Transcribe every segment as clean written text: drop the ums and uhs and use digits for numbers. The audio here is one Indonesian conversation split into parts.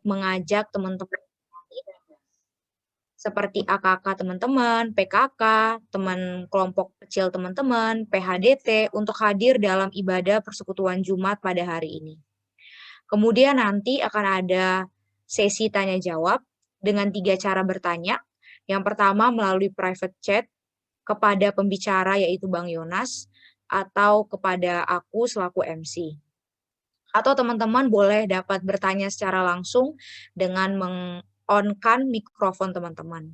mengajak teman-teman seperti AKK teman-teman, PKK, teman kelompok kecil teman-teman, PHDT untuk hadir dalam ibadah persekutuan Jumat pada hari ini. Kemudian nanti akan ada sesi tanya jawab dengan 3 cara bertanya. Yang pertama melalui private chat kepada pembicara yaitu Bang Yonas atau kepada aku selaku MC. Atau teman-teman boleh dapat bertanya secara langsung dengan meng-on-kan mikrofon teman-teman.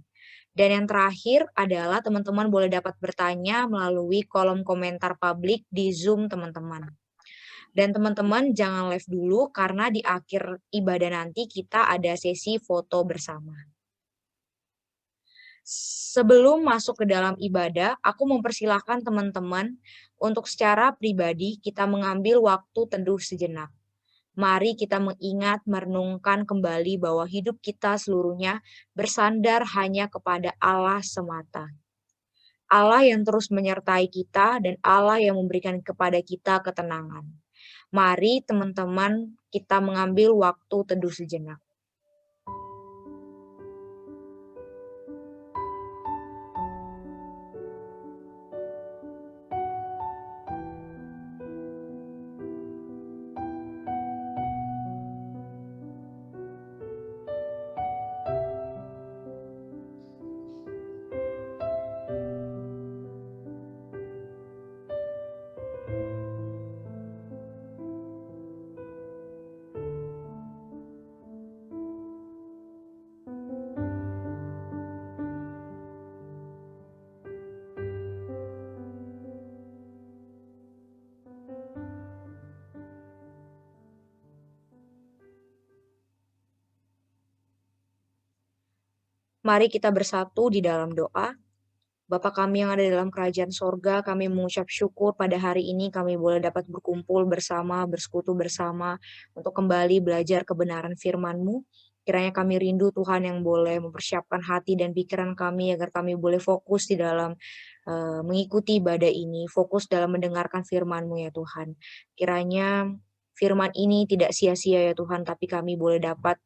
Dan yang terakhir adalah teman-teman boleh dapat bertanya melalui kolom komentar publik di Zoom teman-teman. Dan teman-teman jangan live dulu karena di akhir ibadah nanti kita ada sesi foto bersama. Sebelum masuk ke dalam ibadah, aku mempersilahkan teman-teman untuk secara pribadi kita mengambil waktu teduh sejenak. Mari kita mengingat, merenungkan kembali bahwa hidup kita seluruhnya bersandar hanya kepada Allah semata. Allah yang terus menyertai kita dan Allah yang memberikan kepada kita ketenangan. Mari teman-teman kita mengambil waktu teduh sejenak. Mari kita bersatu di dalam doa. Bapa kami yang ada dalam kerajaan sorga, kami mengucap syukur pada hari ini kami boleh dapat berkumpul bersama, bersekutu bersama untuk kembali belajar kebenaran firman-Mu. Kiranya kami rindu Tuhan yang boleh mempersiapkan hati dan pikiran kami agar kami boleh fokus di dalam mengikuti ibadah ini, fokus dalam mendengarkan firman-Mu ya Tuhan. Kiranya firman ini tidak sia-sia ya Tuhan, tapi kami boleh dapat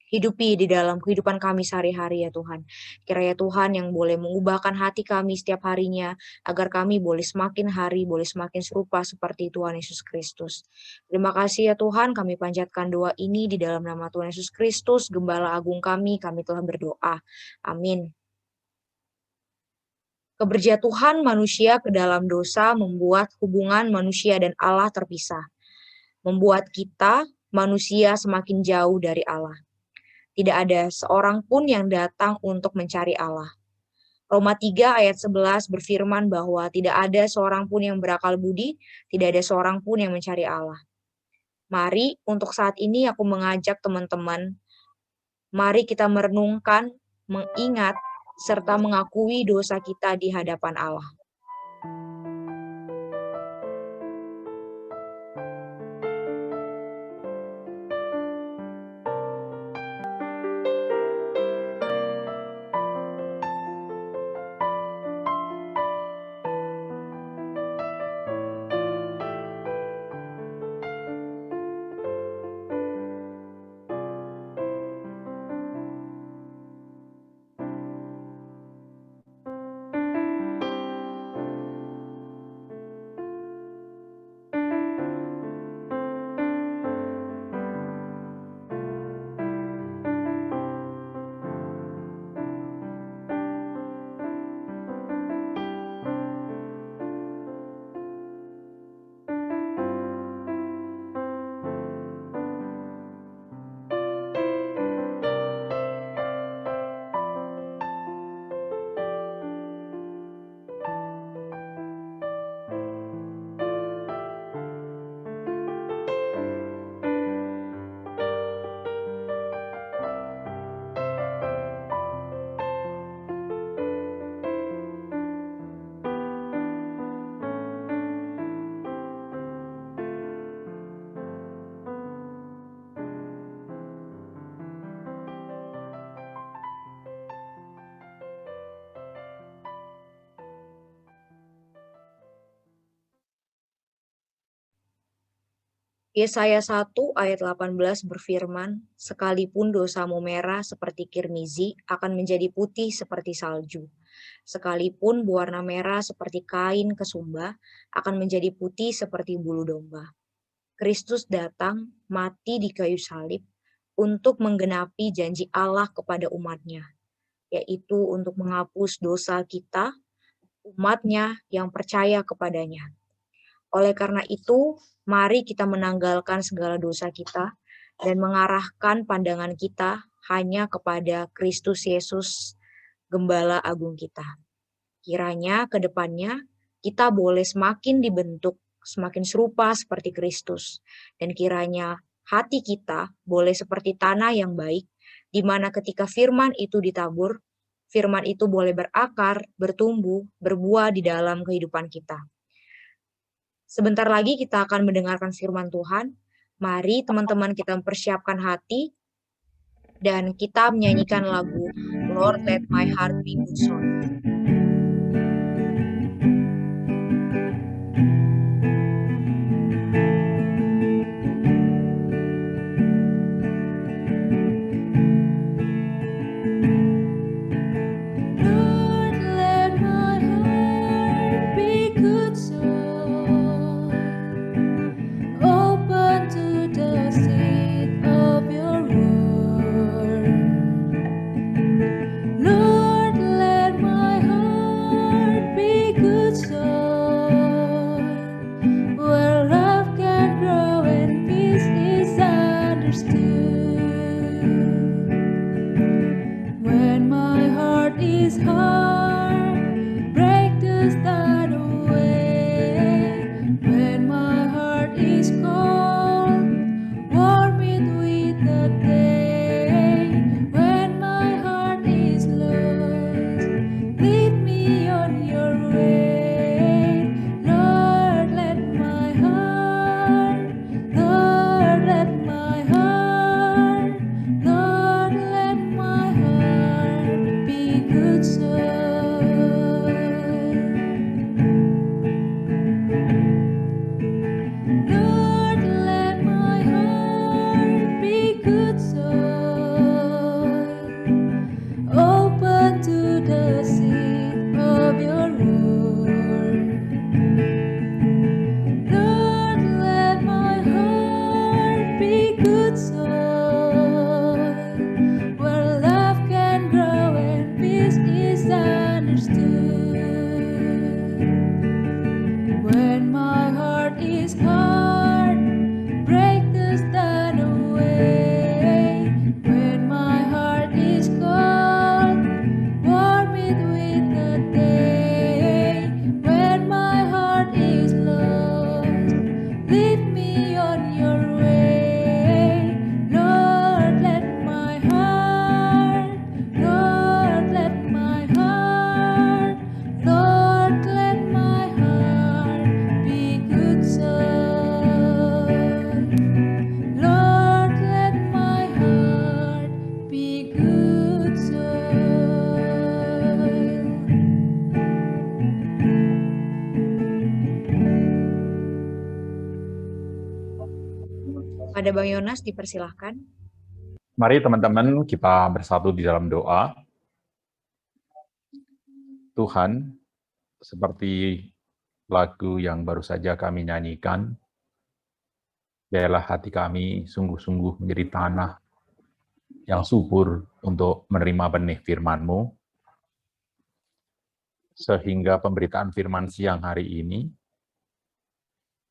hidupi di dalam kehidupan kami sehari-hari ya Tuhan. Kiranya Tuhan yang boleh mengubahkan hati kami setiap harinya, agar kami boleh semakin hari, boleh semakin serupa seperti Tuhan Yesus Kristus. Terima kasih ya Tuhan, kami panjatkan doa ini di dalam nama Tuhan Yesus Kristus, Gembala Agung kami telah berdoa. Amin. Keberjatuhan manusia ke dalam dosa membuat hubungan manusia dan Allah terpisah. Membuat kita, manusia, semakin jauh dari Allah. Tidak ada seorang pun yang datang untuk mencari Allah. Roma 3 ayat 11 berfirman bahwa tidak ada seorang pun yang berakal budi, tidak ada seorang pun yang mencari Allah. Mari untuk saat ini aku mengajak teman-teman, mari kita merenungkan, mengingat, serta mengakui dosa kita di hadapan Allah. Yesaya 1 ayat 18 berfirman, "Sekalipun dosamu merah seperti kirmizi, akan menjadi putih seperti salju. Sekalipun berwarna merah seperti kain kesumba, akan menjadi putih seperti bulu domba." Kristus datang mati di kayu salib untuk menggenapi janji Allah kepada umatnya, yaitu untuk menghapus dosa kita, umatnya yang percaya kepadanya. Oleh karena itu, mari kita menanggalkan segala dosa kita dan mengarahkan pandangan kita hanya kepada Kristus Yesus, Gembala Agung kita. Kiranya ke depannya kita boleh semakin dibentuk, semakin serupa seperti Kristus. Dan kiranya hati kita boleh seperti tanah yang baik, di mana ketika firman itu ditabur, firman itu boleh berakar, bertumbuh, berbuah di dalam kehidupan kita. Sebentar lagi kita akan mendengarkan firman Tuhan. Mari teman-teman kita mempersiapkan hati dan kita menyanyikan lagu Lord Let My Heart Be Good Soil. Lord, let my heart be good soil, open to the seed of your word. Lord, let my heart be good soil, where love can grow and peace is understood. When my heart is hard, break the start away. When my heart is cold, warm it with the day. When my heart is lost, lead me on your way. Lord, let my heart, Lord, let my heart, Lord, let my heart be good soil. Lord, let my heart be good soil, open to the seed of your word. Lord, let my heart be good soil, where love can grow and peace is understood. When my heart is hard, break the stone away. When my heart is cold, warm it with the day. When my heart is lost, lead me on your way. Lord, let my heart, Lord, let my heart, Lord, let my heart be good soil. Lord, let my heart be good soil. Pada Bang Yonas dipersilahkan. Mari teman-teman kita bersatu di dalam doa. Tuhan, seperti lagu yang baru saja kami nyanyikan, biarlah hati kami sungguh-sungguh menjadi tanah yang subur untuk menerima benih firman-Mu, sehingga pemberitaan firman siang hari ini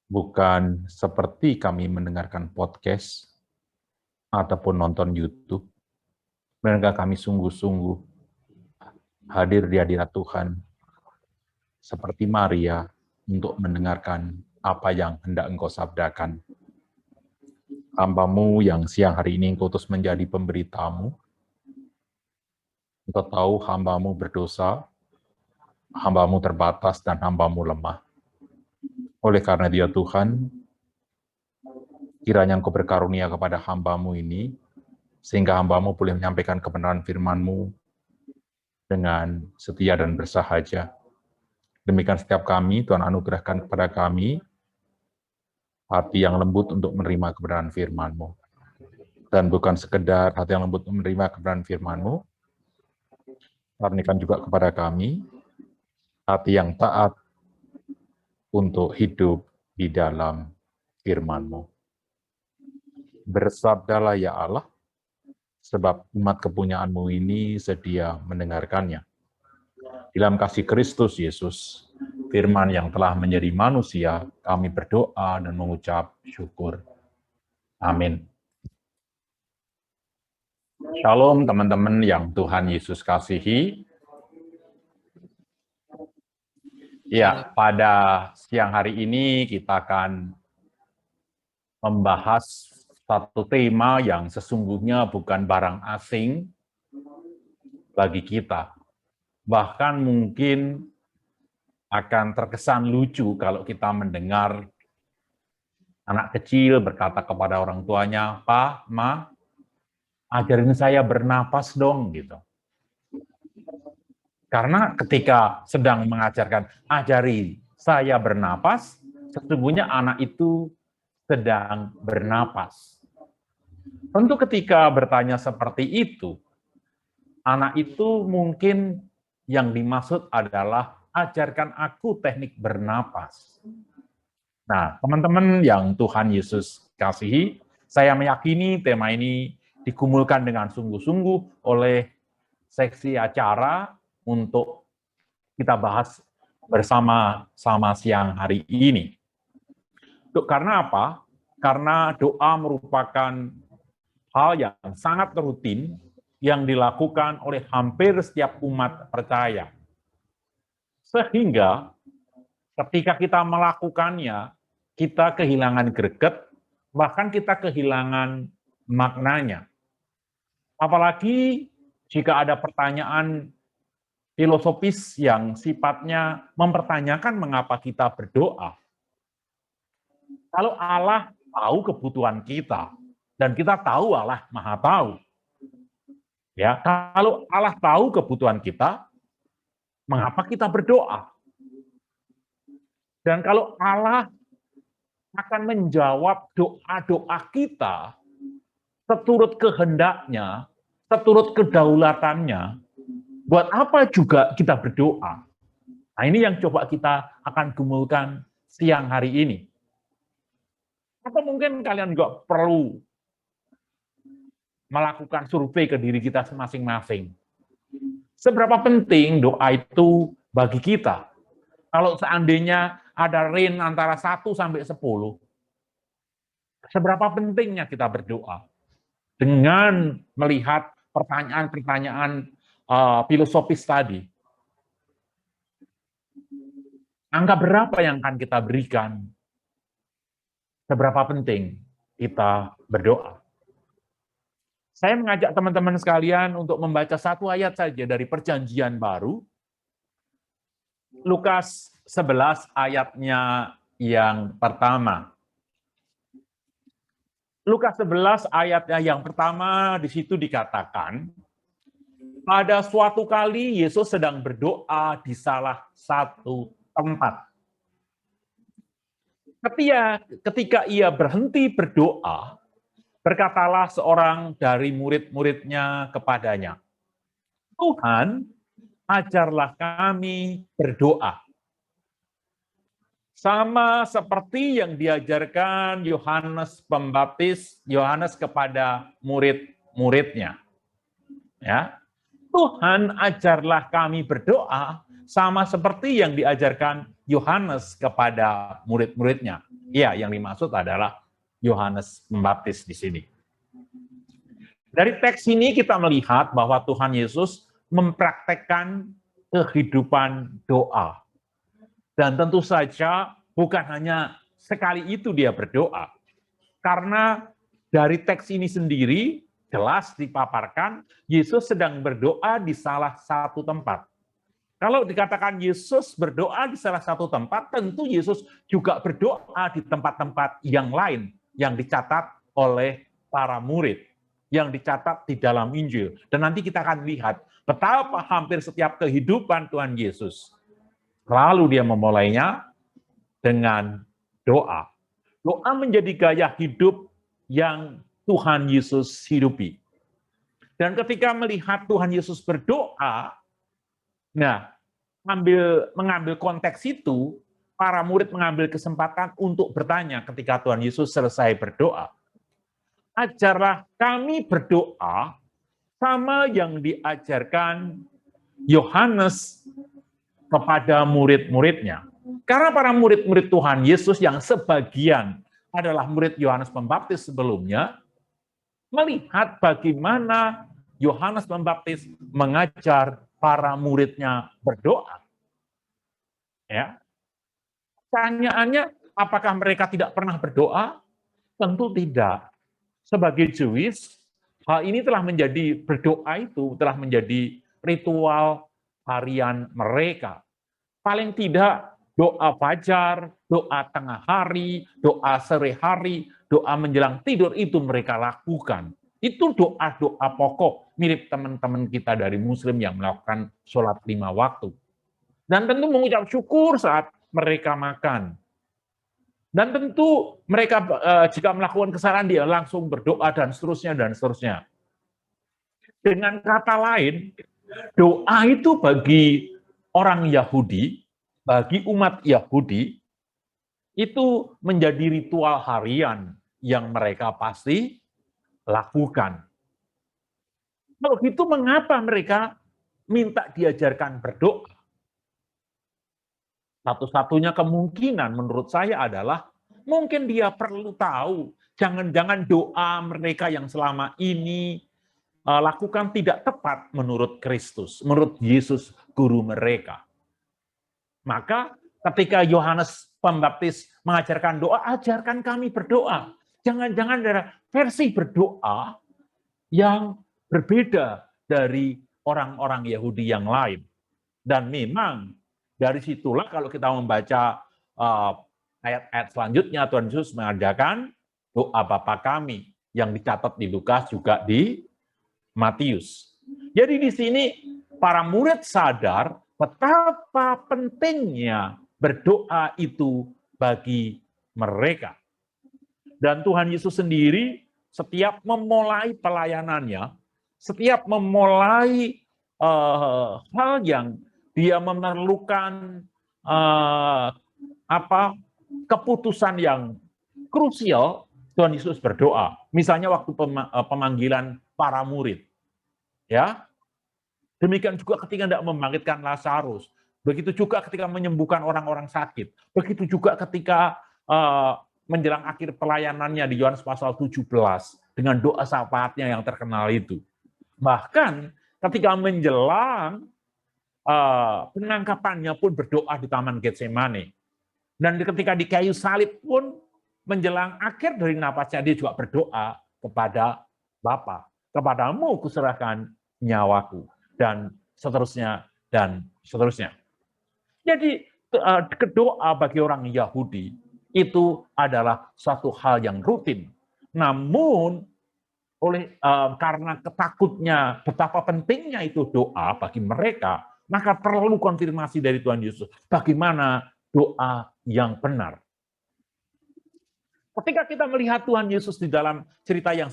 bukan seperti kami mendengarkan podcast ataupun nonton YouTube, melainkan kami sungguh-sungguh hadir di hadirat Tuhan, seperti Maria, untuk mendengarkan apa yang hendak Engkau sabdakan. Hamba-Mu yang siang hari ini Engkau utus menjadi pemberita-Mu, Engkau tahu hamba-Mu berdosa, hamba-Mu terbatas, dan hamba-Mu lemah. Oleh karena Dia Tuhan, kiranya Engkau berkarunia kepada hamba-Mu ini, sehingga hamba-Mu boleh menyampaikan kebenaran firman-Mu dengan setia dan bersahaja. Demikian setiap kami, Tuhan anugerahkan kepada kami hati yang lembut untuk menerima kebenaran firman-Mu. Dan bukan sekedar hati yang lembut untuk menerima kebenaran firman-Mu, karuniakan juga kepada kami hati yang taat untuk hidup di dalam firman-Mu. Bersabdalah ya Allah, sebab umat kepunyaan-Mu ini sedia mendengarkannya. Dalam kasih Kristus Yesus, firman yang telah menjadi manusia, kami berdoa dan mengucap syukur. Amin. Shalom teman-teman yang Tuhan Yesus kasihi. Ya, pada siang hari ini kita akan membahas satu tema yang sesungguhnya bukan barang asing bagi kita. Bahkan mungkin akan terkesan lucu kalau kita mendengar anak kecil berkata kepada orang tuanya, "Pak, Ma, ajarin saya bernapas dong," gitu. Karena ketika sedang mengajarkan, ajari saya bernapas, sesungguhnya anak itu sedang bernapas. Tentu ketika bertanya seperti itu, anak itu mungkin yang dimaksud adalah ajarkan aku teknik bernapas. Nah, teman-teman yang Tuhan Yesus kasihi, saya meyakini tema ini digumulkan dengan sungguh-sungguh oleh seksi acara untuk kita bahas bersama-sama siang hari ini. Karena apa? Karena doa merupakan hal yang sangat rutin yang dilakukan oleh hampir setiap umat percaya. Sehingga ketika kita melakukannya, kita kehilangan greget, bahkan kita kehilangan maknanya. Apalagi jika ada pertanyaan filosofis yang sifatnya mempertanyakan mengapa kita berdoa. Kalau Allah tahu kebutuhan kita, dan kita tahu Allah Maha Tahu. Ya, kalau Allah tahu kebutuhan kita, mengapa kita berdoa? Dan kalau Allah akan menjawab doa-doa kita seturut kehendaknya, seturut kedaulatannya, buat apa juga kita berdoa? Nah, ini yang coba kita akan gumulkan siang hari ini. Atau mungkin kalian juga perlu melakukan survei ke diri kita masing-masing. Seberapa penting doa itu bagi kita? Kalau seandainya ada range antara 1 sampai 10, seberapa pentingnya kita berdoa? Dengan melihat pertanyaan-pertanyaan filosofis tadi. Angka berapa yang akan kita berikan? Seberapa penting kita berdoa? Saya mengajak teman-teman sekalian untuk membaca satu ayat saja dari Perjanjian Baru. Lukas 11 ayatnya yang pertama. Lukas 11 ayatnya yang pertama, di situ dikatakan, pada suatu kali Yesus sedang berdoa di salah satu tempat. Ketika ia berhenti berdoa, berkatalah seorang dari murid-muridnya kepadanya, "Tuhan, ajarlah kami berdoa, sama seperti yang diajarkan Yohanes Pembaptis, Yohanes kepada murid-muridnya." Ya, Tuhan, ajarlah kami berdoa, sama seperti yang diajarkan Yohanes kepada murid-muridnya. Ya, yang dimaksud adalah Yohanes Pembaptis di sini. Dari teks ini kita melihat bahwa Tuhan Yesus mempraktekkan kehidupan doa. Dan tentu saja bukan hanya sekali itu dia berdoa. Karena dari teks ini sendiri jelas dipaparkan Yesus sedang berdoa di salah satu tempat. Kalau dikatakan Yesus berdoa di salah satu tempat, tentu Yesus juga berdoa di tempat-tempat yang lain yang dicatat oleh para murid, yang dicatat di dalam Injil. Dan nanti kita akan lihat betapa hampir setiap kehidupan Tuhan Yesus, lalu dia memulainya dengan doa. Doa menjadi gaya hidup yang Tuhan Yesus hidupi. Dan ketika melihat Tuhan Yesus berdoa, nah, mengambil konteks itu, para murid mengambil kesempatan untuk bertanya ketika Tuhan Yesus selesai berdoa. Ajarlah kami berdoa sama yang diajarkan Yohanes kepada murid-muridnya. Karena para murid-murid Tuhan Yesus yang sebagian adalah murid Yohanes Pembaptis sebelumnya, melihat bagaimana Yohanes Pembaptis mengajar para muridnya berdoa. Ya. Pertanyaannya, apakah mereka tidak pernah berdoa? Tentu tidak. Sebagai Jewish, hal ini telah menjadi berdoa itu telah menjadi ritual harian mereka. Paling tidak doa fajar, doa tengah hari, doa sore hari, doa menjelang tidur itu mereka lakukan. Itu doa-doa pokok mirip teman-teman kita dari Muslim yang melakukan sholat 5 waktu. Dan tentu mengucap syukur saat mereka makan. Dan tentu mereka jika melakukan kesalahan dia langsung berdoa dan seterusnya dan seterusnya. Dengan kata lain, doa itu bagi orang Yahudi, bagi umat Yahudi, itu menjadi ritual harian yang mereka pasti lakukan. Kalau gitu mengapa mereka minta diajarkan berdoa? Satu-satunya kemungkinan menurut saya adalah mungkin dia perlu tahu, jangan-jangan doa mereka yang selama ini lakukan tidak tepat menurut Kristus, menurut Yesus guru mereka. Maka ketika Yohanes Pembaptis mengajarkan doa, ajarkan kami berdoa. Jangan-jangan ada versi berdoa yang berbeda dari orang-orang Yahudi yang lain. Dan memang dari situlah kalau kita membaca ayat-ayat selanjutnya, Tuhan Yesus mengajarkan doa Bapa kami yang dicatat di Lukas juga di Matius. Jadi di sini para murid sadar betapa pentingnya berdoa itu bagi mereka. Dan Tuhan Yesus sendiri setiap memulai pelayanannya, setiap memulai hal yang dia memerlukan keputusan yang krusial, Tuhan Yesus berdoa. Misalnya waktu pemanggilan para murid, ya. Demikian juga ketika tidak membangkitkan Lazarus. Begitu juga ketika menyembuhkan orang-orang sakit. Begitu juga ketika menjelang akhir pelayanannya di Yohanes pasal 17 dengan doa syafaatnya yang terkenal itu. Bahkan ketika menjelang penangkapannya pun berdoa di Taman Getsemane. Dan ketika di kayu salib pun menjelang akhir dari napasnya dia juga berdoa kepada Bapa, kepadamu kuserahkan nyawaku, dan seterusnya dan seterusnya. Jadi doa bagi orang Yahudi itu adalah suatu hal yang rutin. Namun karena ketakutnya betapa pentingnya itu doa bagi mereka, maka perlu konfirmasi dari Tuhan Yesus bagaimana doa yang benar. Ketika kita melihat Tuhan Yesus di dalam cerita yang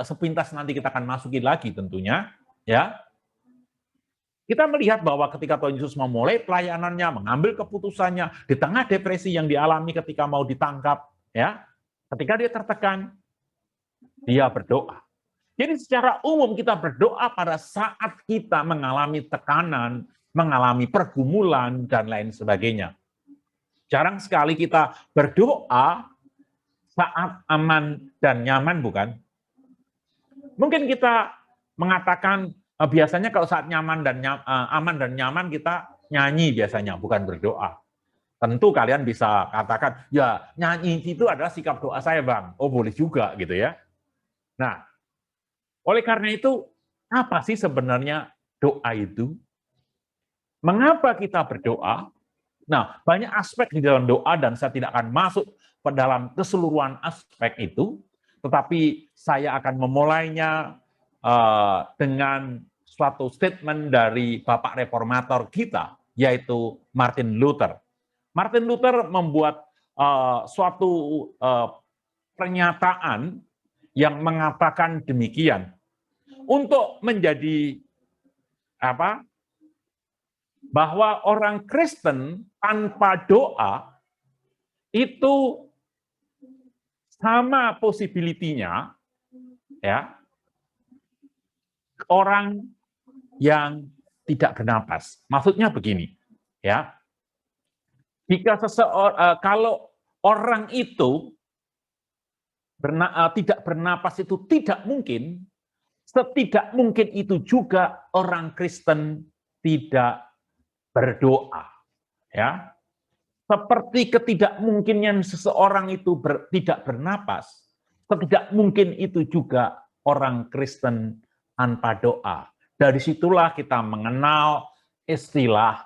sepintas nanti kita akan masukin lagi tentunya, ya. Kita melihat bahwa ketika Tuhan Yesus memulai pelayanannya, mengambil keputusannya di tengah depresi yang dialami ketika mau ditangkap, ya. Ketika dia tertekan, dia berdoa. Jadi secara umum kita berdoa pada saat kita mengalami tekanan, mengalami pergumulan, dan lain sebagainya. Jarang sekali kita berdoa saat aman dan nyaman, bukan? Mungkin kita mengatakan biasanya kalau saat aman dan nyaman kita nyanyi biasanya, bukan berdoa. Tentu kalian bisa katakan, ya nyanyi itu adalah sikap doa saya, Bang. Oh boleh juga gitu ya. Nah, oleh karena itu, apa sih sebenarnya doa itu? Mengapa kita berdoa? Nah, banyak aspek di dalam doa dan saya tidak akan masuk ke dalam keseluruhan aspek itu, tetapi saya akan memulainya dengan suatu statement dari Bapak Reformator kita, yaitu Martin Luther. Martin Luther membuat suatu pernyataan yang mengatakan demikian. Untuk menjadi apa? Bahwa orang Kristen tanpa doa itu sama possibility-nya ya, orang yang tidak bernapas. Maksudnya begini, ya. Jika kalau orang itu tidak bernapas itu tidak mungkin, setidak mungkin itu juga orang Kristen tidak berdoa, ya. Seperti ketidakmungkinan seseorang itu tidak bernapas, setidak mungkin itu juga orang Kristen tanpa doa. Dari situlah kita mengenal istilah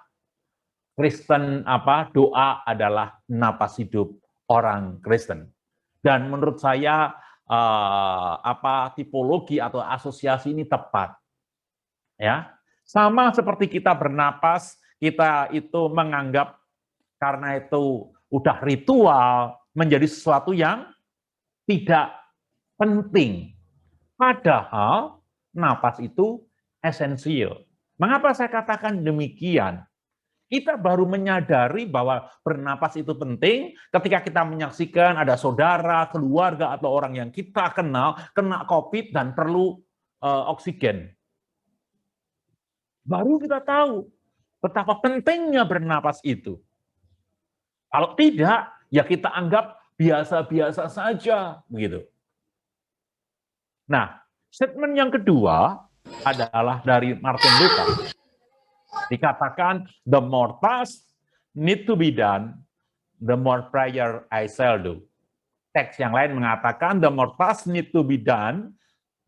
Kristen doa adalah napas hidup orang Kristen. Dan menurut saya tipologi atau asosiasi ini tepat. Ya. Sama seperti kita bernapas, kita itu menganggap karena itu udah ritual menjadi sesuatu yang tidak penting. Padahal napas itu esensial. Mengapa saya katakan demikian? Kita baru menyadari bahwa bernapas itu penting ketika kita menyaksikan ada saudara, keluarga, atau orang yang kita kenal kena COVID dan perlu oksigen. Baru kita tahu betapa pentingnya bernapas itu. Kalau tidak, ya kita anggap biasa-biasa saja, begitu. Nah, statement yang kedua adalah dari Martin Luther. Dikatakan, the more task need to be done, the more prayer I shall do. Teks yang lain mengatakan, the more task need to be done,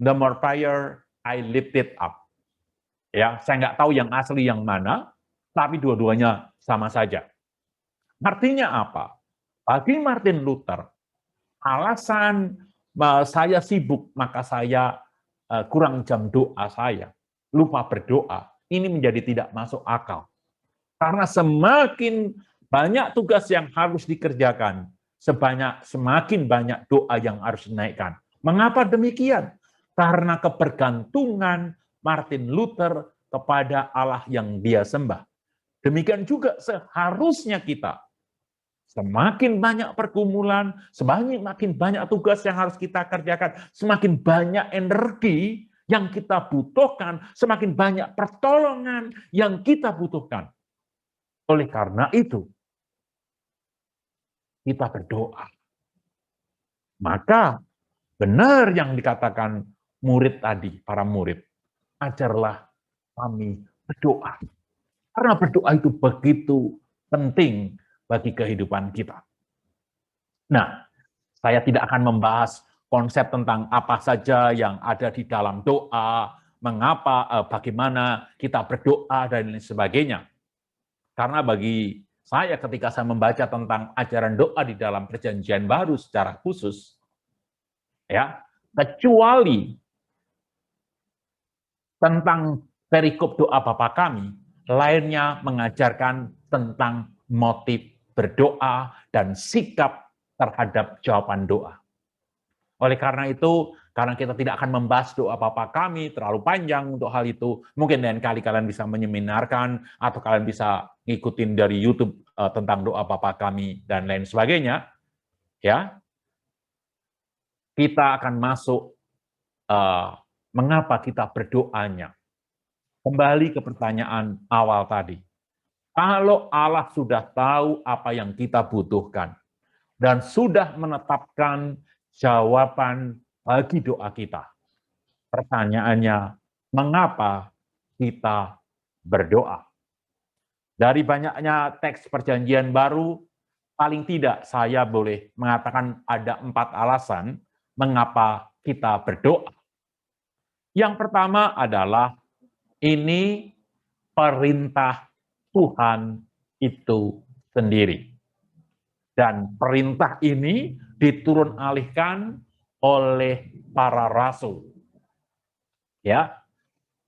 the more prayer I lift it up. Ya, saya nggak tahu yang asli yang mana, tapi dua-duanya sama saja. Artinya apa? Bagi Martin Luther, alasan saya sibuk, maka saya kurang jam doa saya, lupa berdoa, ini menjadi tidak masuk akal. Karena semakin banyak tugas yang harus dikerjakan, semakin banyak doa yang harus dinaikkan. Mengapa demikian? Karena kebergantungan Martin Luther kepada Allah yang dia sembah. Demikian juga seharusnya kita. Semakin banyak pergumulan, semakin banyak tugas yang harus kita kerjakan, semakin banyak energi yang kita butuhkan, semakin banyak pertolongan yang kita butuhkan. Oleh karena itu, kita berdoa. Maka benar yang dikatakan murid tadi, para murid, ajarlah kami berdoa. Karena berdoa itu begitu penting bagi kehidupan kita. Nah, saya tidak akan membahas konsep tentang apa saja yang ada di dalam doa, mengapa, bagaimana kita berdoa, dan lain sebagainya. Karena bagi saya ketika saya membaca tentang ajaran doa di dalam Perjanjian Baru secara khusus, ya, kecuali tentang perikop doa Bapa Kami, lainnya mengajarkan tentang motif berdoa dan sikap terhadap jawaban doa. Oleh karena itu, karena kita tidak akan membahas doa Bapa Kami terlalu panjang untuk hal itu, mungkin lain kali kalian bisa menyeminarkan atau kalian bisa ngikutin dari YouTube tentang doa Bapa Kami dan lain sebagainya. Ya, kita akan masuk mengapa kita berdoanya. Kembali ke pertanyaan awal tadi. Kalau Allah sudah tahu apa yang kita butuhkan dan sudah menetapkan jawaban bagi doa kita, pertanyaannya, mengapa kita berdoa? Dari banyaknya teks Perjanjian Baru, paling tidak saya boleh mengatakan ada 4 alasan mengapa kita berdoa. Yang pertama adalah ini perintah Tuhan itu sendiri. Dan perintah ini diturun alihkan oleh para rasul. Ya.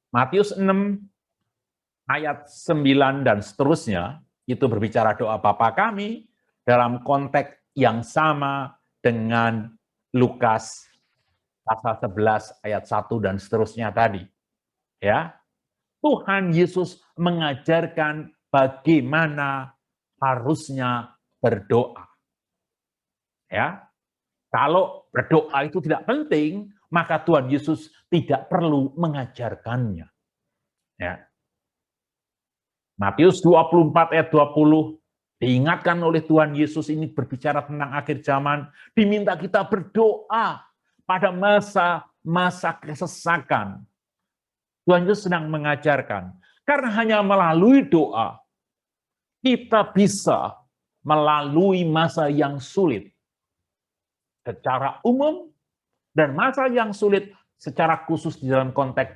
Matius 6 ayat 9 dan seterusnya itu berbicara doa Bapa Kami dalam konteks yang sama dengan Lukas pasal 11 ayat 1 dan seterusnya tadi. Ya. Tuhan Yesus mengajarkan bagaimana harusnya berdoa. Ya. Kalau berdoa itu tidak penting, maka Tuhan Yesus tidak perlu mengajarkannya. Ya. Matius 24 ayat 20 diingatkan oleh Tuhan Yesus ini berbicara tentang akhir zaman, diminta kita berdoa pada masa kesesakan. Tuhan Yesus sedang mengajarkan, karena hanya melalui doa, kita bisa melalui masa yang sulit secara umum, dan masa yang sulit secara khusus di dalam konteks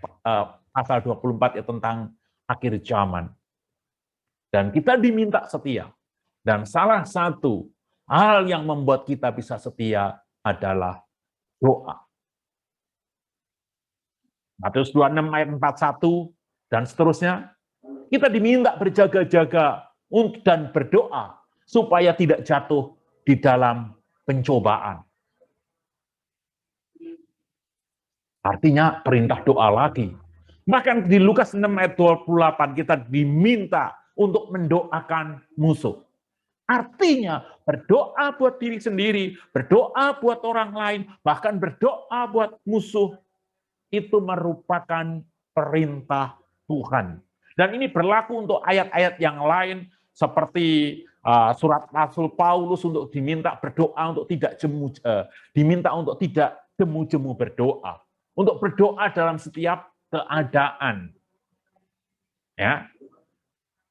pasal 24 ya, tentang akhir zaman. Dan kita diminta setia. Dan salah satu hal yang membuat kita bisa setia adalah doa. Matius 26 ayat 41 dan seterusnya, kita diminta berjaga-jaga dan berdoa supaya tidak jatuh di dalam pencobaan. Artinya perintah doa lagi. Bahkan di Lukas 6 ayat 28 kita diminta untuk mendoakan musuh. Artinya berdoa buat diri sendiri, berdoa buat orang lain, bahkan berdoa buat musuh, itu merupakan perintah Tuhan. Dan ini berlaku untuk ayat-ayat yang lain, seperti surat Rasul Paulus untuk diminta berdoa untuk tidak diminta untuk tidak jemu-jemu berdoa, untuk berdoa dalam setiap keadaan. Ya.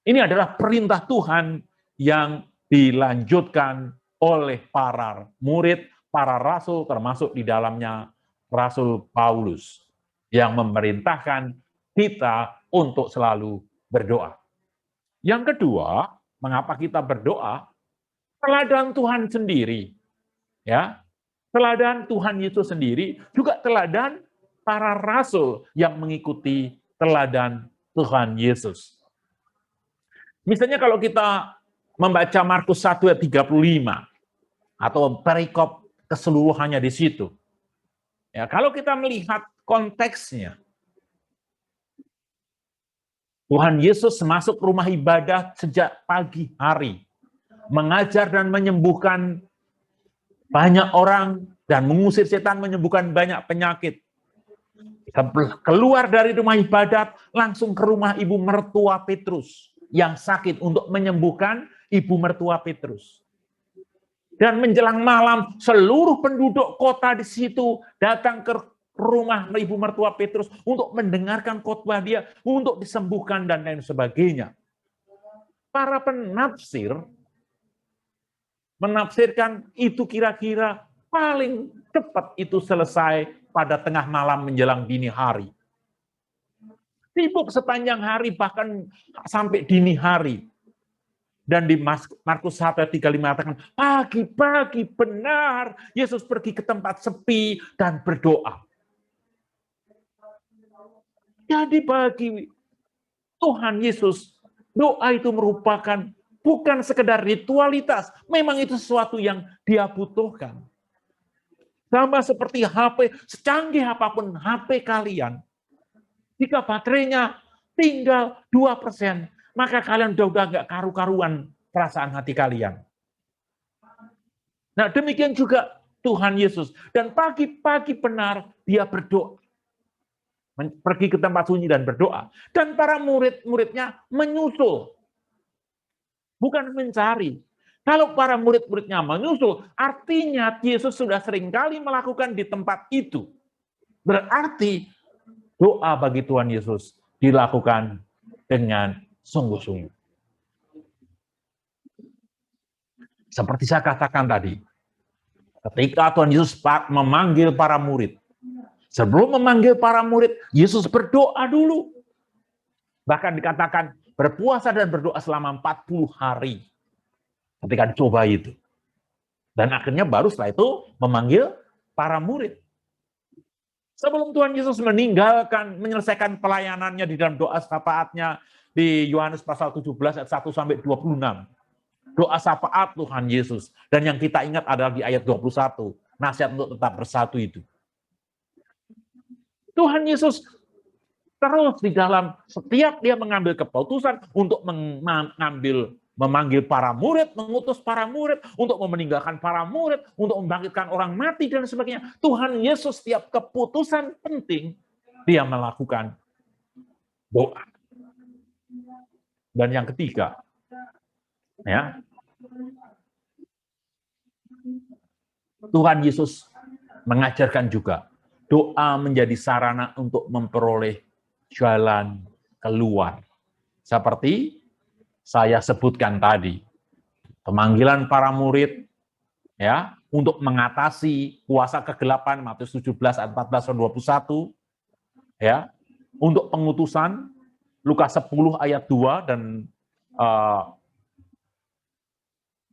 Ini adalah perintah Tuhan yang dilanjutkan oleh para murid, para rasul, termasuk di dalamnya Rasul Paulus, yang memerintahkan kita untuk selalu berdoa. Yang kedua, mengapa kita berdoa? Teladan Tuhan sendiri. Ya, teladan Tuhan Yesus sendiri, juga teladan para rasul yang mengikuti teladan Tuhan Yesus. Misalnya kalau kita membaca Markus 1 ayat 35 atau perikop keseluruhannya di situ. Ya, kalau kita melihat konteksnya, Tuhan Yesus masuk rumah ibadah sejak pagi hari, mengajar dan menyembuhkan banyak orang dan mengusir setan, menyembuhkan banyak penyakit. Keluar dari rumah ibadat, langsung ke rumah ibu mertua Petrus yang sakit untuk menyembuhkan ibu mertua Petrus. Dan menjelang malam, seluruh penduduk kota di situ datang ke rumah ibu mertua Petrus untuk mendengarkan khotbah dia, untuk disembuhkan dan lain sebagainya. Para penafsir menafsirkan itu kira-kira paling cepat itu selesai pada tengah malam menjelang dini hari. Sibuk sepanjang hari, bahkan sampai dini hari. Dan di Markus 1 ayat 35 mengatakan, pagi-pagi benar Yesus pergi ke tempat sepi dan berdoa. Jadi bagi Tuhan Yesus, doa itu merupakan bukan sekedar ritualitas, memang itu sesuatu yang dia butuhkan. Sama seperti HP, secanggih apapun HP kalian, jika baterainya tinggal 2%, maka kalian udah nggak karu-karuan perasaan hati kalian. Nah, demikian juga Tuhan Yesus. Dan pagi-pagi benar dia berdoa. Pergi ke tempat sunyi dan berdoa. Dan para murid-muridnya menyusul. Bukan mencari. Kalau para murid-muridnya menyusul, artinya Yesus sudah seringkali melakukan di tempat itu. Berarti doa bagi Tuhan Yesus dilakukan dengan sungguh-sungguh. Seperti saya katakan tadi, ketika Tuhan Yesus memanggil para murid, sebelum memanggil para murid, Yesus berdoa dulu. Bahkan dikatakan berpuasa dan berdoa selama 40 hari ketika dicoba itu. Dan akhirnya baru setelah itu memanggil para murid. Sebelum Tuhan Yesus menyelesaikan pelayanannya di dalam doa syafaatnya di Yohanes pasal 17 ayat 1 sampai 26. Doa syafaat Tuhan Yesus. Dan yang kita ingat adalah di ayat 21. Nasihat untuk tetap bersatu itu. Tuhan Yesus terus di dalam setiap dia mengambil keputusan untuk memanggil para murid, mengutus para murid, untuk meninggalkan para murid, untuk membangkitkan orang mati dan sebagainya. Tuhan Yesus setiap keputusan penting dia melakukan doa. Dan yang ketiga, ya, Tuhan Yesus mengajarkan juga doa menjadi sarana untuk memperoleh jalan keluar. Seperti saya sebutkan tadi, pemanggilan para murid ya untuk mengatasi kuasa kegelapan Matius 17 ayat 14 dan 21 ya, untuk pengutusan Lukas 10 ayat 2 dan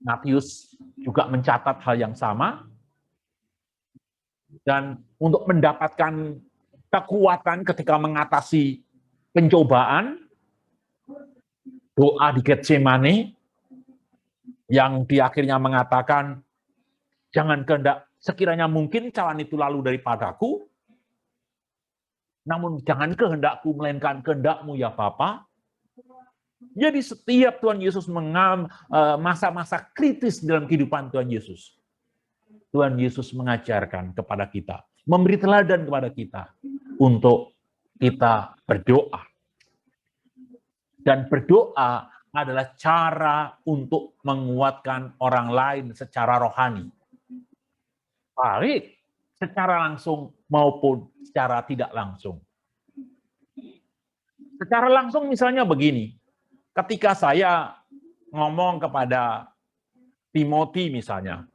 Matius juga mencatat hal yang sama. Dan untuk mendapatkan kekuatan ketika mengatasi pencobaan, doa di Getsemani yang di akhirnya mengatakan, jangan kehendak sekiranya mungkin cawan itu lalu daripadaku, namun jangan kehendakku melainkan kehendakmu ya Bapa. Jadi setiap Tuhan Yesus masa-masa kritis dalam kehidupan Tuhan Yesus, Tuhan Yesus mengajarkan kepada kita, memberi teladan kepada kita untuk kita berdoa. Dan berdoa adalah cara untuk menguatkan orang lain secara rohani. Baik secara langsung maupun secara tidak langsung. Secara langsung misalnya begini, ketika saya ngomong kepada Timothy misalnya,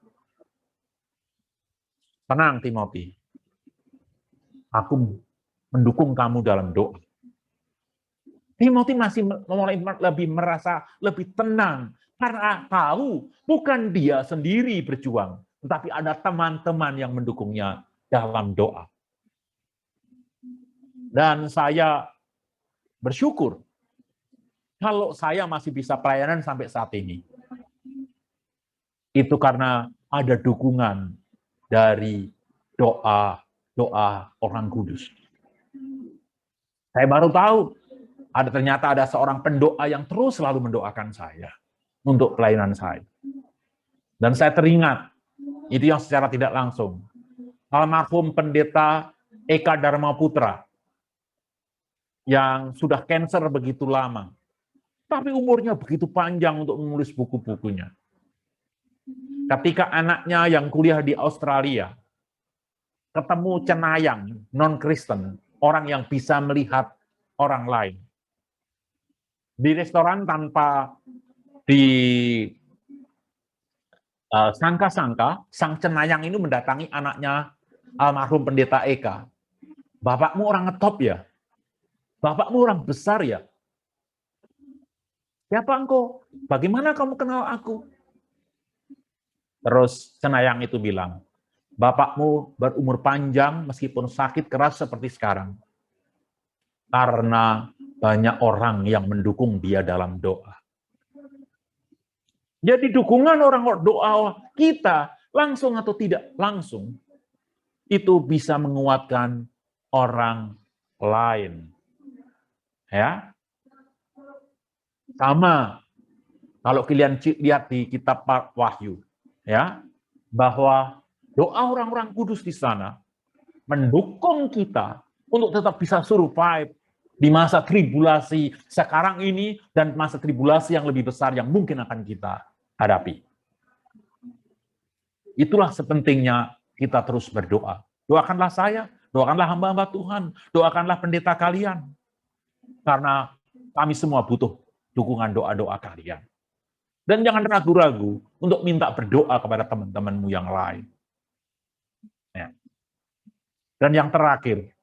tenang Timothy, aku mendukung kamu dalam doa. Timothy masih mulai lebih merasa lebih tenang, karena tahu bukan dia sendiri berjuang, tetapi ada teman-teman yang mendukungnya dalam doa. Dan saya bersyukur kalau saya masih bisa pelayanan sampai saat ini. Itu karena ada dukungan dari doa orang kudus. Saya baru tahu ternyata ada seorang pendoa yang terus selalu mendoakan saya untuk pelayanan saya. Dan saya teringat, itu yang secara tidak langsung, almarhum pendeta Eka Dharma Putra, yang sudah cancer begitu lama, tapi umurnya begitu panjang untuk menulis buku-bukunya. Ketika anaknya yang kuliah di Australia, ketemu cenayang, non-Kristen, orang yang bisa melihat orang lain. Di restoran tanpa sangka-sangka, sang cenayang ini mendatangi anaknya almarhum pendeta Eka. Bapakmu orang ngetop ya? Bapakmu orang besar ya? Siapa engkau? Bagaimana kamu kenal aku? Terus cenayang itu bilang, bapakmu berumur panjang meskipun sakit keras seperti sekarang. Karena banyak orang yang mendukung dia dalam doa. Jadi dukungan orang doa kita, langsung atau tidak langsung, itu bisa menguatkan orang lain. Ya, sama kalau kalian lihat di kitab Wahyu, ya, bahwa doa orang-orang kudus di sana mendukung kita untuk tetap bisa survive di masa tribulasi sekarang ini dan masa tribulasi yang lebih besar yang mungkin akan kita hadapi. Itulah sepentingnya kita terus berdoa. Doakanlah saya, doakanlah hamba-hamba Tuhan, doakanlah pendeta kalian. Karena kami semua butuh dukungan doa-doa kalian. Dan jangan ragu-ragu untuk minta berdoa kepada teman-temanmu yang lain. Ya. Dan yang terakhir,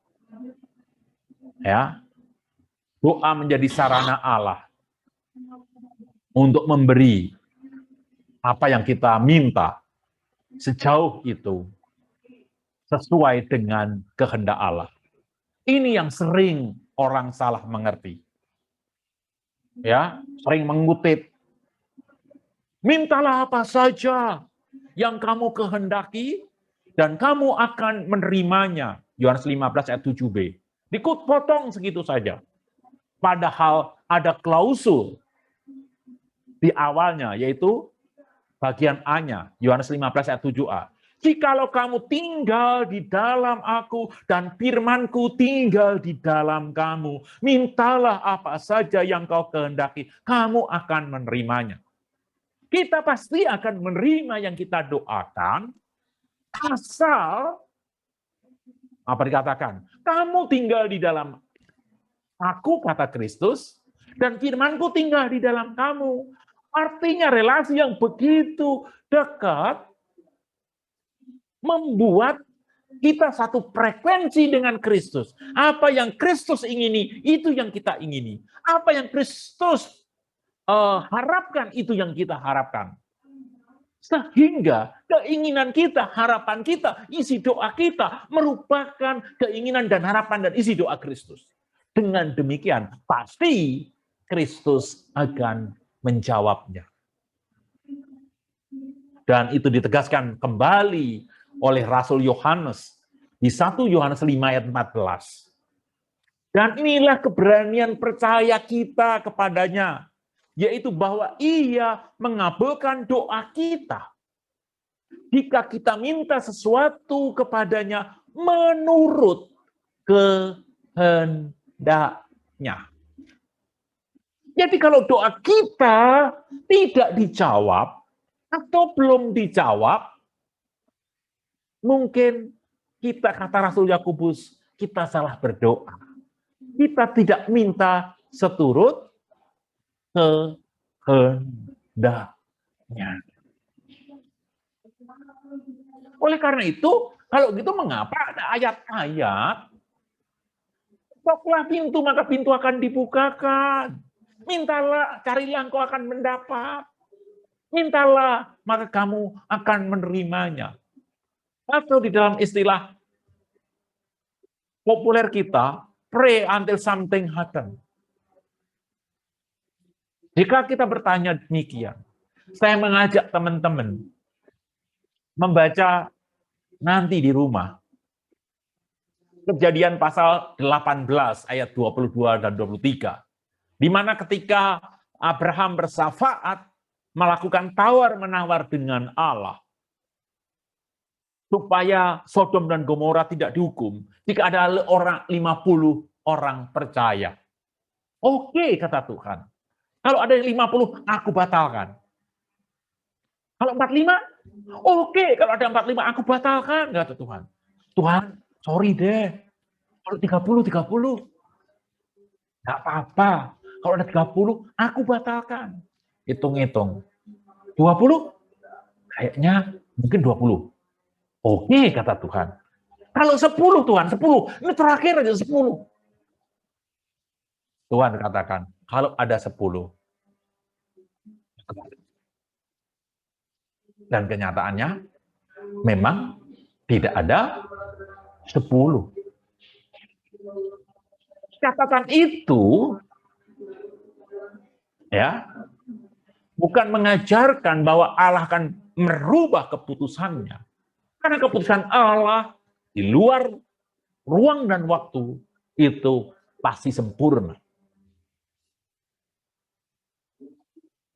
ya, doa menjadi sarana Allah untuk memberi apa yang kita minta sejauh itu sesuai dengan kehendak Allah. Ini yang sering orang salah mengerti. Ya, sering mengutip Mintalah apa saja yang kamu kehendaki, dan kamu akan menerimanya. Yohanes 15 ayat 7b. Dipotong segitu saja. Padahal ada klausul di awalnya, yaitu bagian A-nya, Yohanes 15 ayat 7a. Jikalau kamu tinggal di dalam aku dan firman-Ku tinggal di dalam kamu, mintalah apa saja yang kau kehendaki, kamu akan menerimanya. Kita pasti akan menerima yang kita doakan, asal, apa dikatakan? Kamu tinggal di dalam aku, kata Kristus, dan firman-Ku tinggal di dalam kamu. Artinya relasi yang begitu dekat membuat kita satu frekuensi dengan Kristus. Apa yang Kristus ingini, itu yang kita ingini. Apa yang Kristus harapkan, itu yang kita harapkan. Sehingga keinginan kita, harapan kita, isi doa kita merupakan keinginan dan harapan dan isi doa Kristus. Dengan demikian, pasti Kristus akan menjawabnya. Dan itu ditegaskan kembali oleh Rasul Yohanes di 1 Yohanes 5 ayat 14. Dan inilah keberanian percaya kita kepadanya, yaitu bahwa Ia mengabulkan doa kita jika kita minta sesuatu kepadanya menurut kehendaknya. Jadi kalau doa kita tidak dijawab atau belum dijawab, mungkin kita, kata Rasul Yakobus, kita salah berdoa. Kita tidak minta seturut kehendaknya. Oleh karena itu, kalau gitu mengapa ada ayat-ayat, toklah pintu, maka pintu akan dibukakan. Mintalah, carilah, engkau akan mendapat. Mintalah, maka kamu akan menerimanya. Atau di dalam istilah populer kita, pray until something happen. Jika kita bertanya demikian, saya mengajak teman-teman membaca nanti di rumah Kejadian pasal 18 ayat 22 dan 23. Di mana ketika Abraham bersafaat melakukan tawar-menawar dengan Allah supaya Sodom dan Gomora tidak dihukum jika ada orang 50 orang percaya. Oke, kata Tuhan. Kalau ada yang 50, aku batalkan. Kalau 45, oke. Kalau ada 45, aku batalkan, kata Tuhan. Tuhan, sorry deh. Kalau 30. Nggak apa-apa. Kalau ada 30, aku batalkan. Hitung-hitung. 20? Kayaknya mungkin 20. Oke, kata Tuhan. Kalau 10, Tuhan, 10. Ini terakhir aja 10. Tuhan katakan, kalau ada 10. Dan kenyataannya, memang tidak ada 10. Catatan itu ya bukan mengajarkan bahwa Allah akan merubah keputusannya. Karena keputusan Allah di luar ruang dan waktu itu pasti sempurna.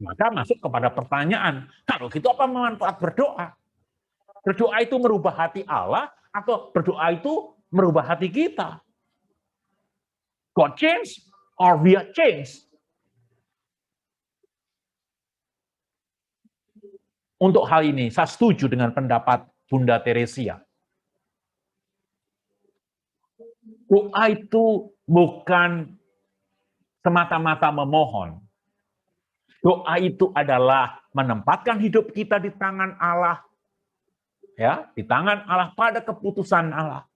Maka masuk kepada pertanyaan, kalau gitu apa manfaat berdoa? Berdoa itu merubah hati Allah atau berdoa itu merubah hati kita? God change or we are changed? Untuk hal ini, saya setuju dengan pendapat Bunda Teresia. Doa itu bukan semata-mata memohon. Doa itu adalah menempatkan hidup kita di tangan Allah. Ya, di tangan Allah pada keputusan Allah.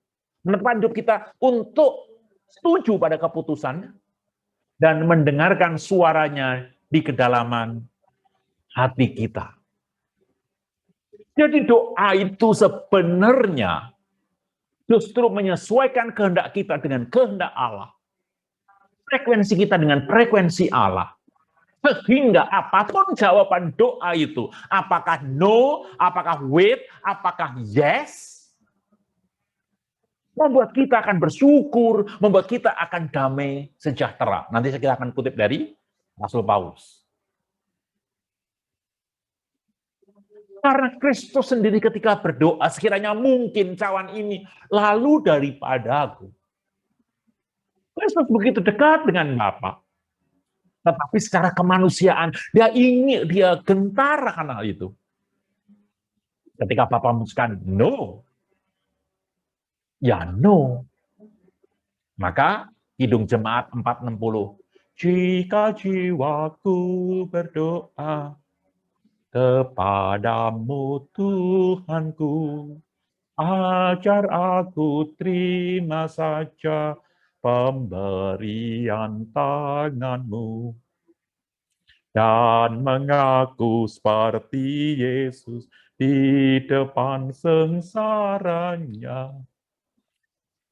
Menempatkan hidup kita untuk setuju pada keputusannya dan mendengarkan suaranya di kedalaman hati kita. Jadi doa itu sebenarnya justru menyesuaikan kehendak kita dengan kehendak Allah. Frekuensi kita dengan frekuensi Allah. Sehingga apapun jawaban doa itu, apakah no, apakah wait, apakah yes, membuat kita akan bersyukur, membuat kita akan damai sejahtera. Nanti kita akan kutip dari Rasul Paulus. Karena Kristus sendiri ketika berdoa, sekiranya mungkin cawan ini lalu daripadaku. Kristus begitu dekat dengan Bapa. Tetapi secara kemanusiaan, dia gentar akan hal itu. Ketika Bapa memutuskan no, ya no. Maka Kidung Jemaat 460, jika jiwaku berdoa kepadamu Tuhanku, ajar aku terima saja pemberian tanganmu, dan mengaku seperti Yesus di depan sengsaranya.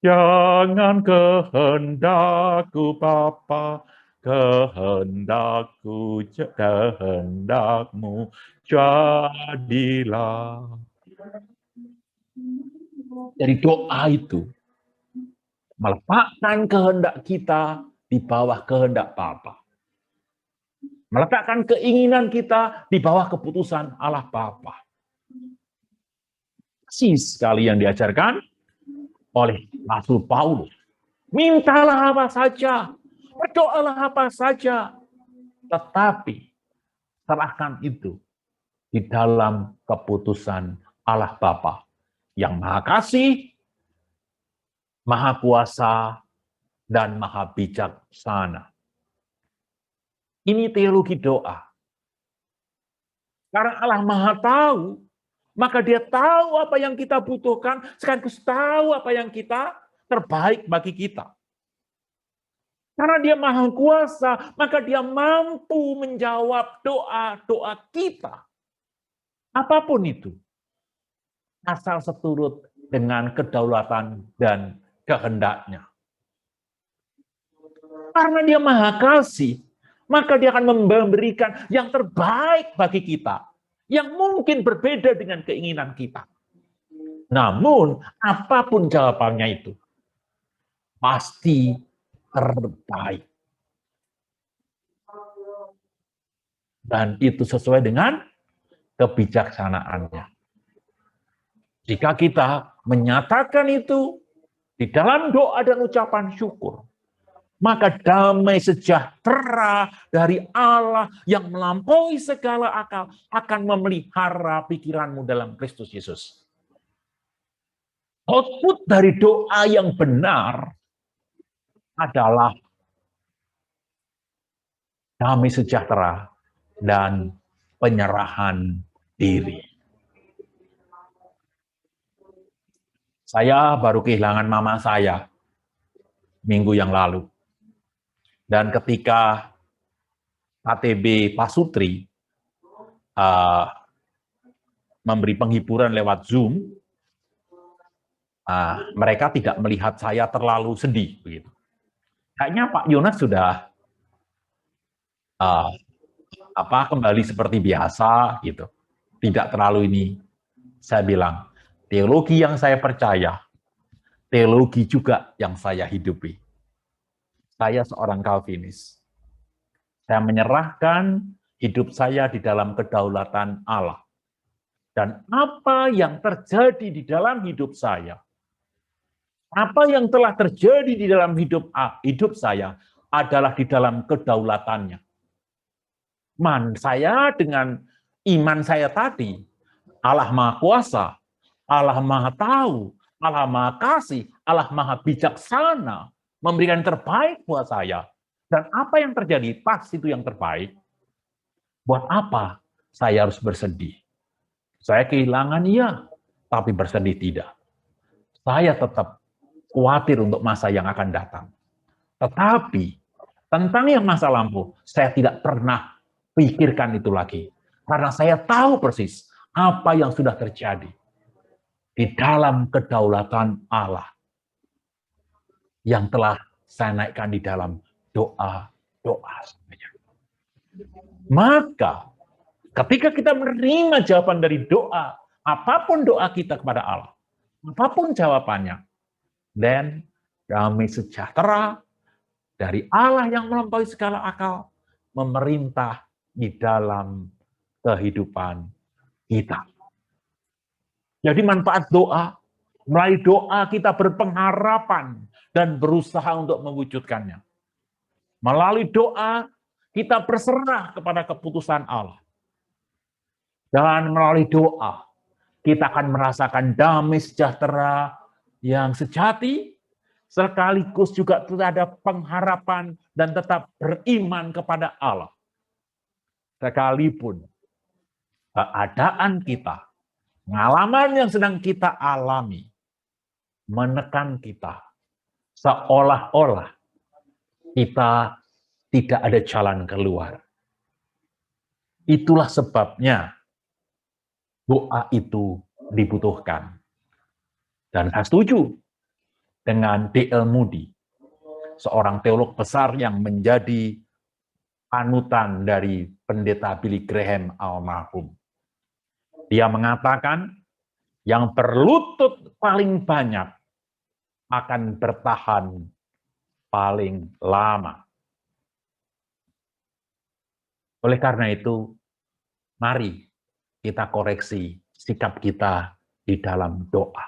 Jangan kehendakku Bapa, kehendakmu jadilah. Dari doa itu, meletakkan kehendak kita di bawah kehendak Bapa. Meletakkan keinginan kita di bawah keputusan Allah Bapa. Persis sekali yang diajarkan oleh Rasul Paulus. Mintalah apa saja, berdoalah apa saja, tetapi serahkan itu di dalam keputusan Allah Bapa yang Maha Kasih, Maha Kuasa, dan Maha Bijaksana. Ini teologi doa. Karena Allah Maha tahu, maka dia tahu apa yang kita butuhkan, sekaligus tahu apa yang terbaik bagi kita. Karena dia Maha Kuasa, maka dia mampu menjawab doa-doa kita. Apapun itu. Asal seturut dengan kedaulatan dan kehendaknya. Karena dia Maha Kasih, maka dia akan memberikan yang terbaik bagi kita. Yang mungkin berbeda dengan keinginan kita. Namun, apapun jawabannya itu, pasti terbaik. Dan itu sesuai dengan kebijaksanaannya. Jika kita menyatakan itu di dalam doa dan ucapan syukur, maka damai sejahtera dari Allah yang melampaui segala akal akan memelihara pikiranmu dalam Kristus Yesus. Output dari doa yang benar adalah damai sejahtera dan penyerahan diri. Saya baru kehilangan mama saya minggu yang lalu. Dan ketika KTB Pasutri memberi penghiburan lewat Zoom, mereka tidak melihat saya terlalu sedih. Begitu. Kayaknya Pak Yonas sudah kembali seperti biasa, gitu. Tidak terlalu ini. Saya bilang, teologi yang saya percaya, teologi juga yang saya hidupi. Saya seorang Calvinis. Saya menyerahkan hidup saya di dalam kedaulatan Allah. Dan apa yang terjadi di dalam hidup saya, apa yang telah terjadi di dalam hidup saya adalah di dalam kedaulatannya. Saya dengan iman saya tadi, Allah Maha Kuasa, Allah Maha Tahu, Allah Maha Kasih, Allah Maha Bijaksana, memberikan yang terbaik buat saya. Dan apa yang terjadi, pas itu yang terbaik. Buat apa saya harus bersedih? Saya kehilangan iya, tapi bersedih tidak. Saya tetap khawatir untuk masa yang akan datang. Tetapi, tentang yang masa lampau, saya tidak pernah pikirkan itu lagi. Karena saya tahu persis apa yang sudah terjadi di dalam kedaulatan Allah yang telah saya naikkan di dalam doa-doa. Maka ketika kita menerima jawaban dari doa, apapun doa kita kepada Allah, apapun jawabannya, dan damai sejahtera dari Allah yang melampaui segala akal memerintah di dalam kehidupan kita. Jadi manfaat doa, melalui doa kita berpengharapan dan berusaha untuk mewujudkannya. Melalui doa kita berserah kepada keputusan Allah. Dan melalui doa kita akan merasakan damai sejahtera yang sejati, sekaligus juga terhadap pengharapan dan tetap beriman kepada Allah. Sekalipun keadaan kita, pengalaman yang sedang kita alami, menekan kita, seolah-olah kita tidak ada jalan keluar. Itulah sebabnya doa itu dibutuhkan. Dan saya setuju dengan D.L. Moody, seorang teolog besar yang menjadi panutan dari pendeta Billy Graham almarhum. Dia mengatakan, yang berlutut paling banyak akan bertahan paling lama. Oleh karena itu, mari kita koreksi sikap kita di dalam doa.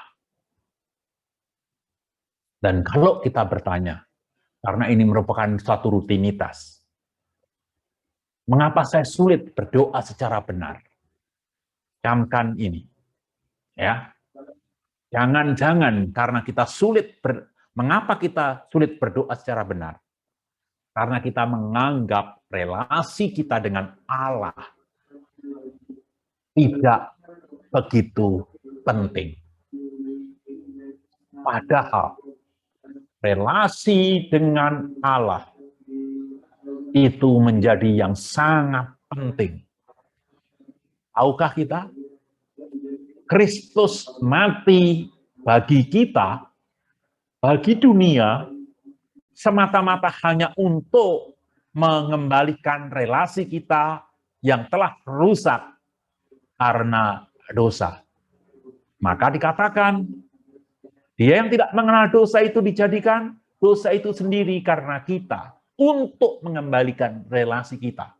Dan kalau kita bertanya, karena ini merupakan suatu rutinitas, mengapa saya sulit berdoa secara benar? Camkan ini. Ya. Jangan-jangan karena kita mengapa kita sulit berdoa secara benar? Karena kita menganggap relasi kita dengan Allah tidak begitu penting. Padahal relasi dengan Allah itu menjadi yang sangat penting. Tahukah kita? Kristus mati bagi kita, bagi dunia, semata-mata hanya untuk mengembalikan relasi kita yang telah rusak karena dosa. Maka dikatakan, dia yang tidak mengenal dosa itu dijadikan dosa itu sendiri karena kita, untuk mengembalikan relasi kita.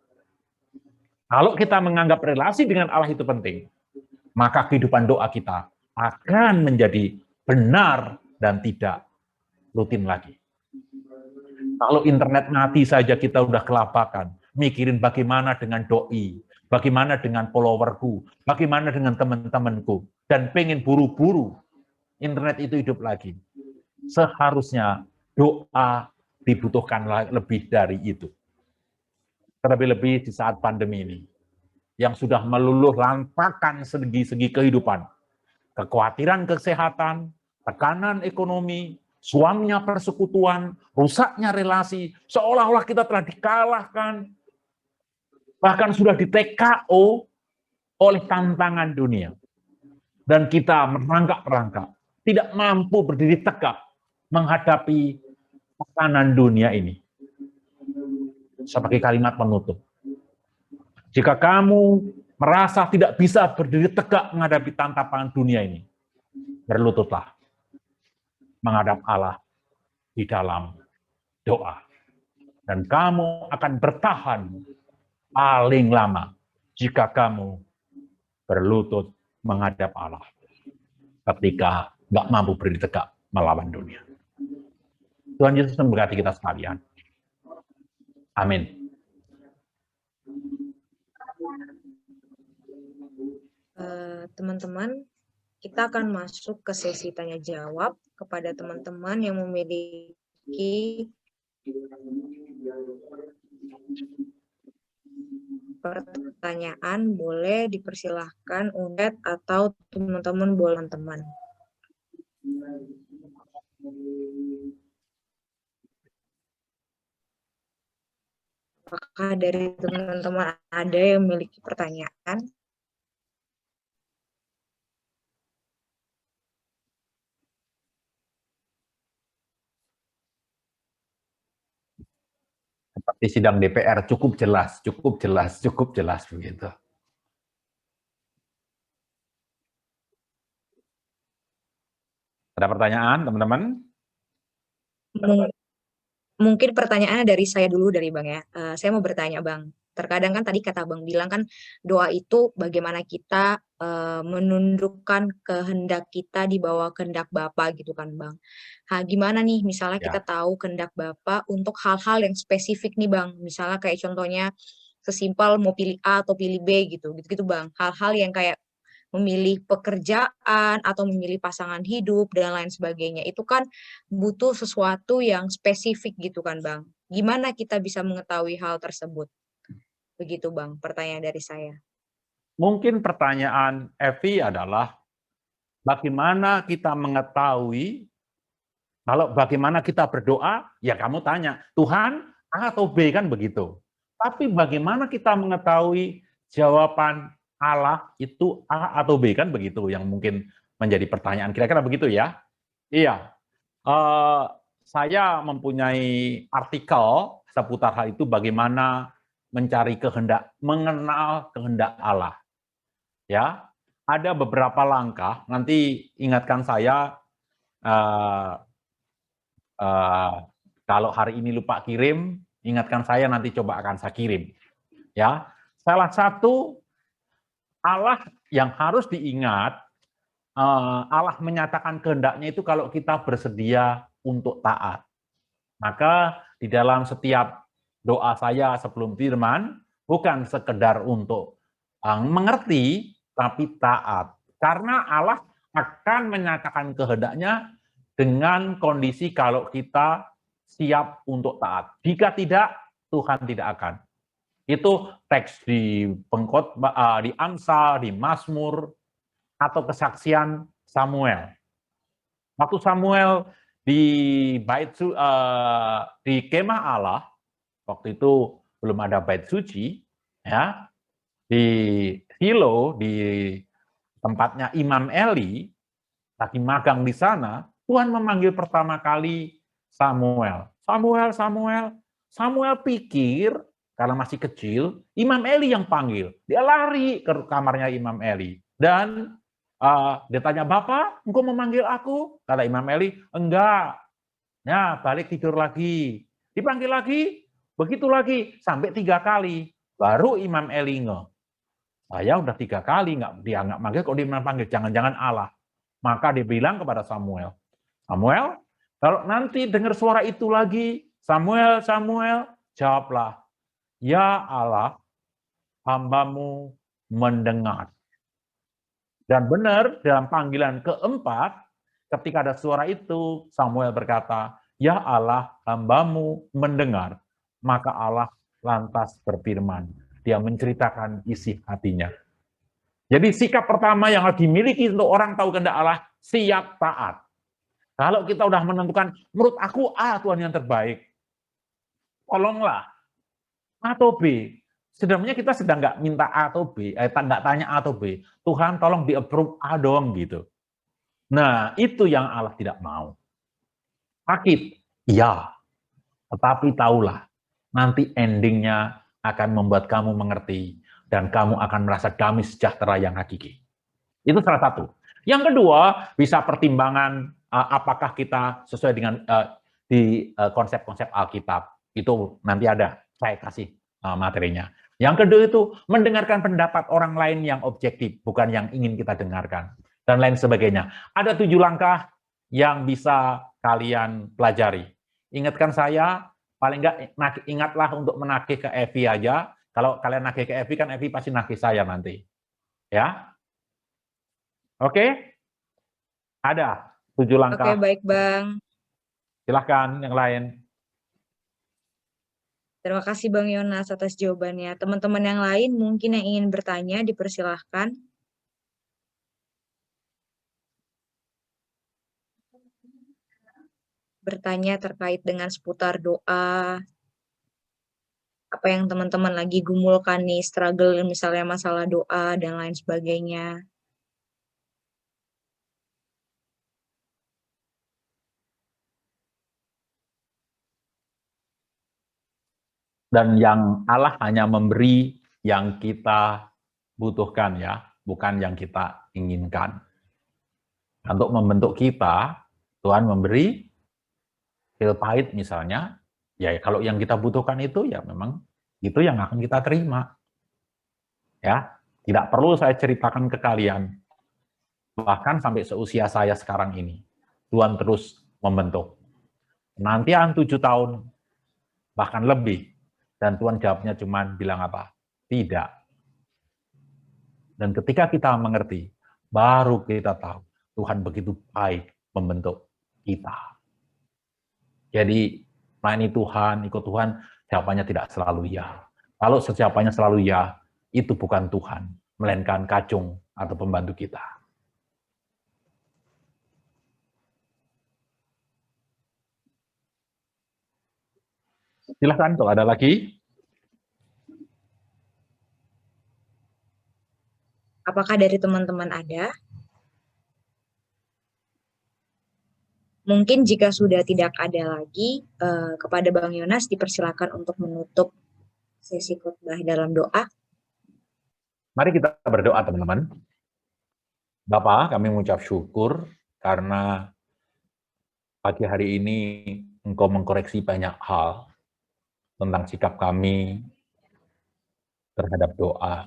Kalau kita menganggap relasi dengan Allah itu penting, maka kehidupan doa kita akan menjadi benar dan tidak rutin lagi. Kalau internet mati saja kita udah kelabakan, mikirin bagaimana dengan doi, bagaimana dengan followerku, bagaimana dengan teman-temanku, dan pengen buru-buru internet itu hidup lagi. Seharusnya doa dibutuhkan lebih dari itu. Terlebih-lebih di saat pandemi ini, yang sudah meluluh lantakan segi-segi kehidupan. Kekhawatiran kesehatan, tekanan ekonomi, suamnya persekutuan, rusaknya relasi, seolah-olah kita telah dikalahkan, bahkan sudah di TKO oleh tantangan dunia. Dan kita merangkak-rangkak, tidak mampu berdiri tegak menghadapi tekanan dunia ini. Sebagai kalimat penutup, jika kamu merasa tidak bisa berdiri tegak menghadapi tantangan dunia ini, berlututlah menghadap Allah di dalam doa. Dan kamu akan bertahan paling lama jika kamu berlutut menghadap Allah ketika nggak mampu berdiri tegak melawan dunia. Tuhan Yesus memberkati kita sekalian. Amin. Teman-teman, kita akan masuk ke sesi tanya jawab kepada teman-teman yang memiliki pertanyaan, boleh dipersilahkan undet atau teman-teman boleh teman. Apakah dari teman-teman ada yang memiliki pertanyaan? Seperti sidang DPR, cukup jelas, cukup jelas, cukup jelas begitu. Ada pertanyaan, teman-teman? Mung- Mungkin pertanyaannya dari saya dulu dari Bang ya. Saya mau bertanya Bang. Terkadang kan tadi kata Bang bilang kan doa itu bagaimana kita menundukkan kehendak kita di bawah kehendak Bapa gitu kan Bang. Gimana nih misalnya kita Ya, tahu kehendak Bapa untuk hal-hal yang spesifik nih Bang. Misalnya kayak contohnya sesimpel mau pilih A atau pilih B gitu. Gitu-gitu Bang. Hal-hal yang kayak memilih pekerjaan atau memilih pasangan hidup dan lain sebagainya. Itu kan butuh sesuatu yang spesifik gitu kan Bang. Gimana kita bisa mengetahui hal tersebut? Begitu Bang, pertanyaan dari saya. mungkin pertanyaan Evi adalah bagaimana kita mengetahui, kalau bagaimana kita berdoa, ya kamu tanya, Tuhan A atau B kan begitu. Tapi bagaimana kita mengetahui jawaban Allah itu A atau B kan begitu, yang mungkin menjadi pertanyaan. Kira-kira begitu ya? Iya. Eh, saya mempunyai artikel seputar hal itu, bagaimana mencari kehendak, mengenal kehendak Allah. Ya, ada beberapa langkah. Nanti ingatkan saya, eh, eh, kalau hari ini lupa kirim, ingatkan saya, nanti coba akan saya kirim. Ya, salah satu Allah yang harus diingat, Allah menyatakan kehendaknya itu kalau kita bersedia untuk taat. Maka di dalam setiap doa saya sebelum firman, bukan sekedar untuk mengerti, tapi taat. Karena Allah akan menyatakan kehendaknya dengan kondisi kalau kita siap untuk taat. Jika tidak, Tuhan tidak akan. Itu teks di di Amsal, di Mazmur, atau kesaksian Samuel. Waktu Samuel di di kemah Allah, waktu itu belum ada bait suci, ya, di Silo, di tempatnya Imam Eli, lagi magang di sana, Tuhan memanggil pertama kali Samuel. Samuel, Samuel. Samuel pikir, karena masih kecil, Imam Eli yang panggil. Dia lari ke kamarnya Imam Eli. Dan dia tanya, Bapak, engkau memanggil aku? Kata Imam Eli, enggak. Ya, balik tidur lagi. Dipanggil lagi, begitu lagi, sampai 3 kali. Baru Imam Eli nge. Saya udah 3 kali, dia nggak manggil, kok dia panggil, jangan-jangan Allah. Maka dia bilang kepada Samuel, Samuel, kalau nanti dengar suara itu lagi, Samuel, Samuel, jawablah, ya Allah, hambamu mendengar. Dan benar, dalam panggilan keempat, ketika ada suara itu, Samuel berkata, ya Allah, hambamu mendengar. Maka Allah lantas berfirman. Dia menceritakan isi hatinya. Jadi sikap pertama yang harus dimiliki untuk orang tahu kehendak Allah, siap taat. Kalau kita udah menentukan, menurut aku A Tuhan yang terbaik, tolonglah. A atau B. Sebenarnya kita sedang nggak minta A atau B, nggak tanya A atau B. Tuhan tolong di-approve A dong gitu. Nah, itu yang Allah tidak mau. Sakit, ya. Tetapi tahulah, nanti endingnya akan membuat kamu mengerti, dan kamu akan merasa damai sejahtera yang hakiki. Itu salah satu. Yang kedua, bisa pertimbangan apakah kita sesuai dengan di konsep-konsep Alkitab. Itu nanti ada, saya kasih materinya. Yang kedua itu mendengarkan pendapat orang lain yang objektif, bukan yang ingin kita dengarkan, dan lain sebagainya. Ada 7 langkah yang bisa kalian pelajari. Ingatkan saya, paling nggak ingatlah untuk menagih ke Evi aja. Kalau kalian nagih ke Evi, kan Evi pasti nagih saya nanti. Ya, oke? Ada 7 Oke, langkah. baik Bang. Silahkan yang lain. Terima kasih Bang Yonas atas jawabannya. Teman-teman yang lain mungkin yang ingin bertanya, dipersilahkan. Bertanya terkait dengan seputar doa, apa yang teman-teman lagi gumulkan nih, struggle misalnya masalah doa dan lain sebagainya. Dan yang Allah hanya memberi yang kita butuhkan ya, bukan yang kita inginkan. Untuk membentuk kita, Tuhan memberi pil pahit misalnya, ya kalau yang kita butuhkan itu ya memang itu yang akan kita terima. Ya, tidak perlu saya ceritakan ke kalian. Bahkan sampai seusia saya sekarang ini, Tuhan terus membentuk. Penantian 7 tahun, bahkan lebih. Dan Tuhan jawabnya cuma bilang apa? Tidak. Dan ketika kita mengerti, baru kita tahu Tuhan begitu baik membentuk kita. Jadi, melayani Tuhan, ikut Tuhan, jawabannya tidak selalu ya. Kalau jawabannya selalu ya, itu bukan Tuhan, melainkan kacung atau pembantu kita. Silahkan kalau ada lagi. Apakah dari teman-teman ada? Mungkin jika sudah tidak ada lagi, kepada Bang Yonas dipersilakan untuk menutup sesi khotbah dalam doa. Mari kita berdoa, teman-teman. Bapa, kami mengucap syukur karena pagi hari ini Engkau mengkoreksi banyak hal tentang sikap kami terhadap doa.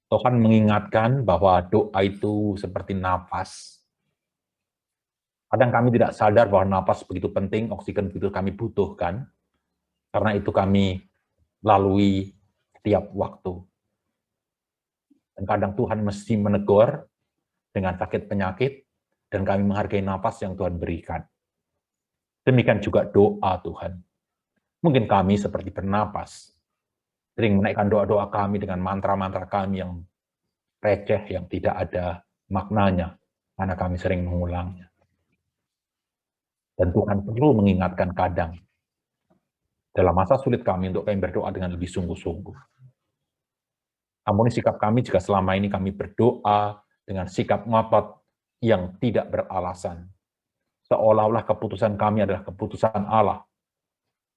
Tuhan mengingatkan bahwa doa itu seperti napas. Kadang kami tidak sadar bahwa napas begitu penting, oksigen begitu kami butuhkan, karena itu kami lalui setiap waktu. Dan kadang Tuhan mesti menegur dengan sakit penyakit, dan kami menghargai napas yang Tuhan berikan. Demikian juga doa Tuhan. Mungkin kami seperti bernapas, sering menaikkan doa-doa kami dengan mantra-mantra kami yang receh, yang tidak ada maknanya, karena kami sering mengulangnya. Dan Tuhan perlu mengingatkan kadang, dalam masa sulit kami untuk kami berdoa dengan lebih sungguh-sungguh. Ampuni sikap kami jika selama ini kami berdoa dengan sikap ngotot yang tidak beralasan. Seolah-olah keputusan kami adalah keputusan Allah.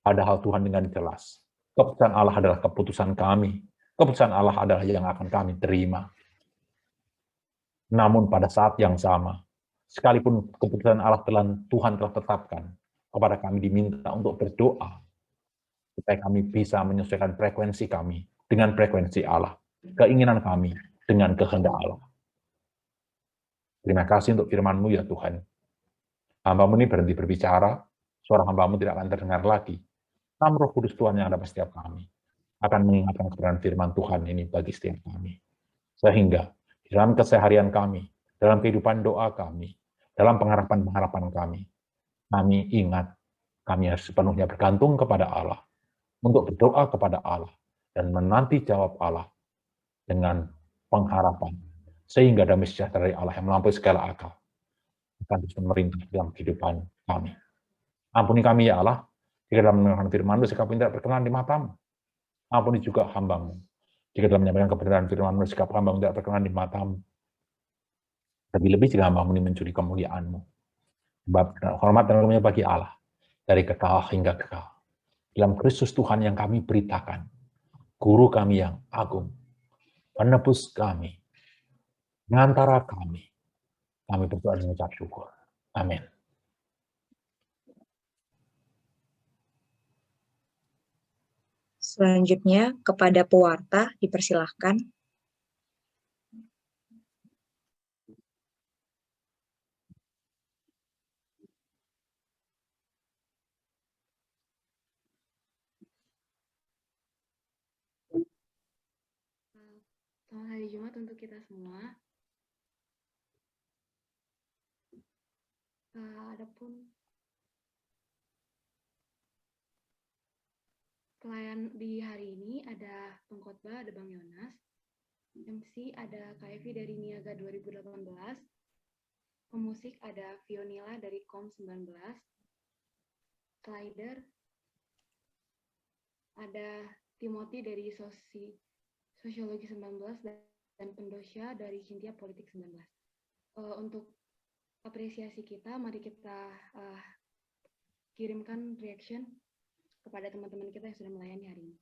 Padahal Tuhan dengan jelas, keputusan Allah adalah keputusan kami. Keputusan Allah adalah yang akan kami terima. Namun pada saat yang sama, sekalipun keputusan Allah Tuhan telah tetapkan, kepada kami diminta untuk berdoa, supaya kami bisa menyesuaikan frekuensi kami dengan frekuensi Allah, keinginan kami dengan kehendak Allah. Terima kasih untuk firman-Mu ya Tuhan. Hamba-Mu ini berhenti berbicara, suara hamba-Mu tidak akan terdengar lagi. Namun Roh Kudus Tuhan yang ada pada setiap kami akan mengingatkan kebenaran firman Tuhan ini bagi setiap kami. Sehingga di dalam keseharian kami, dalam kehidupan doa kami, dalam pengharapan-pengharapan kami ingat kami harus sepenuhnya bergantung kepada Allah, untuk berdoa kepada Allah, dan menanti jawab Allah dengan pengharapan. Sehingga damai sejahtera dari Allah yang melampaui segala akal akan terus memerintah dalam kehidupan kami. Ampuni kami ya Allah, jika dalam mendengarkan firman-Mu sikap kami tidak berkenan di mata-Mu. Ampuni juga hamba-Mu, jika dalam menyampaikan kebenaran firman-Mu sikap hamba-Mu tidak berkenan di mata-Mu. Lebih-lebih jika hamba-Mu ini mencuri kemuliaan-Mu. Sebab hormat dan kemuliaan bagi Allah, dari kekal hingga kekal. Dalam Kristus Tuhan yang kami beritakan, Guru kami yang agung, penebus kami, ngantara kami berdoa dan mengucap syukur. Amin. Selanjutnya kepada pewarta dipersilahkan. Selamat hari Jumat untuk kita semua. Adapun pelayan di hari ini ada pengkhotbah, ada Bang Yonas. MC ada KFI dari Niaga 2018. Pemusik ada Fionila dari KOM 19. Slider ada Timothy dari Sosiologi 19 dan Pendosya dari Cintia Politik 19. Untuk apresiasi kita, mari kita kirimkan reaction kepada teman-teman kita yang sudah melayani hari ini.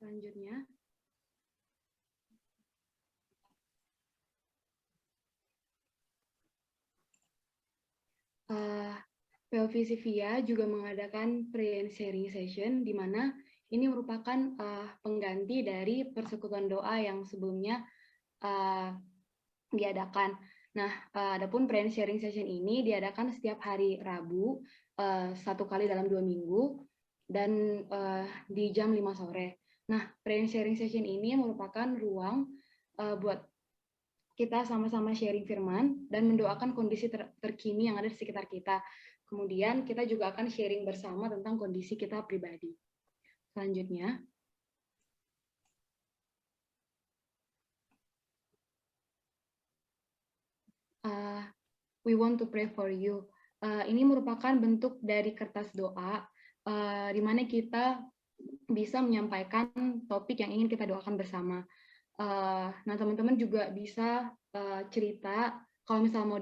Selanjutnya, POV juga mengadakan prayer sharing session, di mana ini merupakan pengganti dari persekutuan doa yang sebelumnya diadakan. Nah, adapun prayer sharing session ini diadakan setiap hari Rabu, 1 kali dalam 2 minggu, dan di jam 5 sore. Nah, prayer sharing session ini merupakan ruang buat kita sama-sama sharing firman dan mendoakan kondisi terkini yang ada di sekitar kita. Kemudian kita juga akan sharing bersama tentang kondisi kita pribadi. Selanjutnya, we want to pray for you. Ini merupakan bentuk dari kertas doa, di mana kita bisa menyampaikan topik yang ingin kita doakan bersama. Nah, teman-teman juga bisa cerita, kalau misalnya mau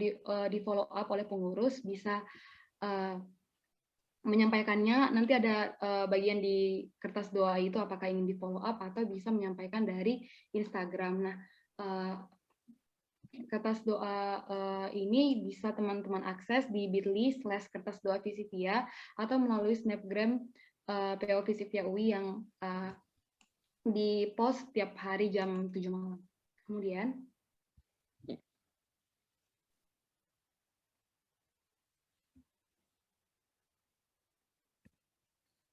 di follow up oleh pengurus, bisa menyampaikannya. Nanti ada bagian di kertas doa itu apakah ingin di follow up atau bisa menyampaikan dari Instagram. Nah, kertas doa ini bisa teman-teman akses di bit.ly/kertasdoa-visipia atau melalui snapgram PO Visipia UI yang di post tiap hari jam 7 malam. Kemudian,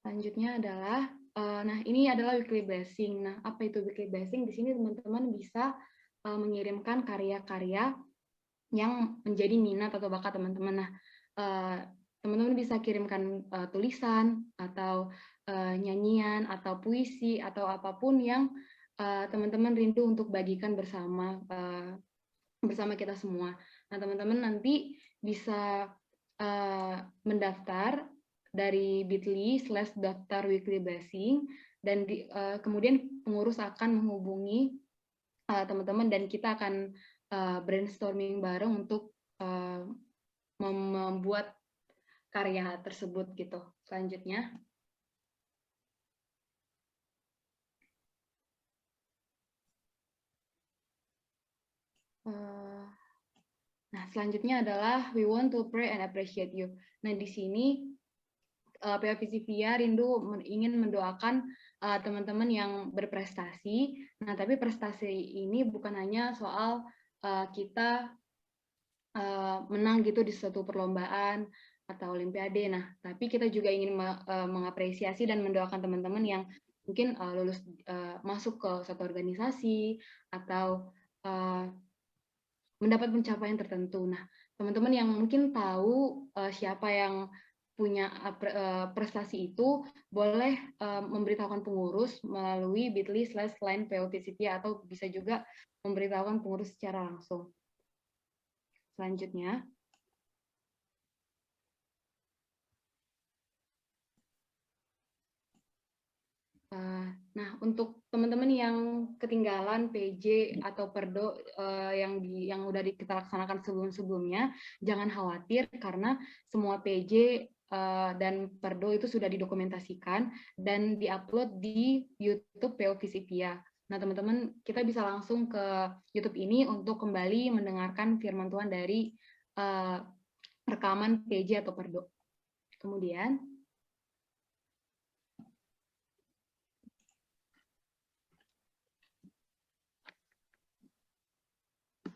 selanjutnya adalah, nah ini adalah weekly blessing. Nah, apa itu weekly blessing? Di sini teman-teman bisa mengirimkan karya-karya yang menjadi minat atau bakat teman-teman. Nah, teman-teman bisa kirimkan tulisan atau nyanyian atau puisi atau apapun yang teman-teman rindu untuk bagikan bersama kita semua. Nah, teman-teman nanti bisa mendaftar dari bit.ly/daftar weekly blessing dan kemudian pengurus akan menghubungi teman-teman dan kita akan brainstorming bareng untuk membuat karya tersebut gitu. Selanjutnya, nah selanjutnya adalah we want to pray and appreciate you. Nah, di sini PO Visipia rindu ingin mendoakan teman-teman yang berprestasi. Nah, tapi prestasi ini bukan hanya soal kita menang gitu di suatu perlombaan atau olimpiade. Nah, tapi kita juga ingin mengapresiasi dan mendoakan teman-teman yang mungkin lulus masuk ke suatu organisasi atau mendapat pencapaian tertentu. Nah, teman-teman yang mungkin tahu siapa yang punya prestasi itu, boleh memberitahukan pengurus melalui bit.ly/line PO Visipia atau bisa juga memberitahukan pengurus secara langsung. Selanjutnya, nah untuk teman-teman yang ketinggalan PJ atau Perdo yang udah kita laksanakan sebelum-sebelumnya, jangan khawatir karena semua PJ dan Perdo itu sudah didokumentasikan dan diupload di YouTube PO Visipia. Nah, teman-teman, kita bisa langsung ke YouTube ini untuk kembali mendengarkan firman Tuhan dari rekaman PJ atau Perdo. Kemudian,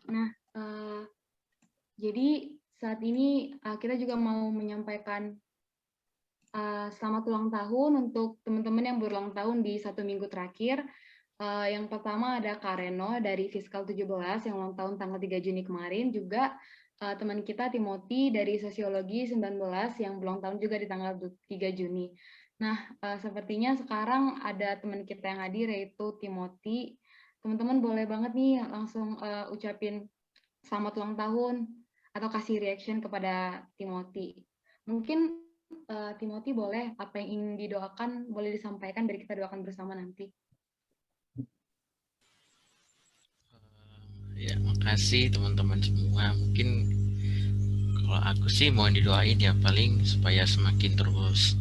nah, jadi saat ini kita juga mau menyampaikan selamat ulang tahun untuk teman-teman yang berulang tahun di 1 minggu terakhir. Yang pertama ada Kak Reno dari Fiskal 17 yang ulang tahun tanggal 3 Juni kemarin. Juga teman kita Timothy dari Sosiologi 19 yang ulang tahun juga di tanggal 3 Juni. Nah, sepertinya sekarang ada teman kita yang hadir yaitu Timothy. Teman-teman boleh banget nih langsung ucapin selamat ulang tahun atau kasih reaction kepada Timothy. Mungkin Timothy boleh, apa yang ingin didoakan boleh disampaikan, biar kita doakan bersama nanti. Ya, makasih teman-teman semua. Mungkin kalau aku sih mau didoain ya paling supaya semakin terus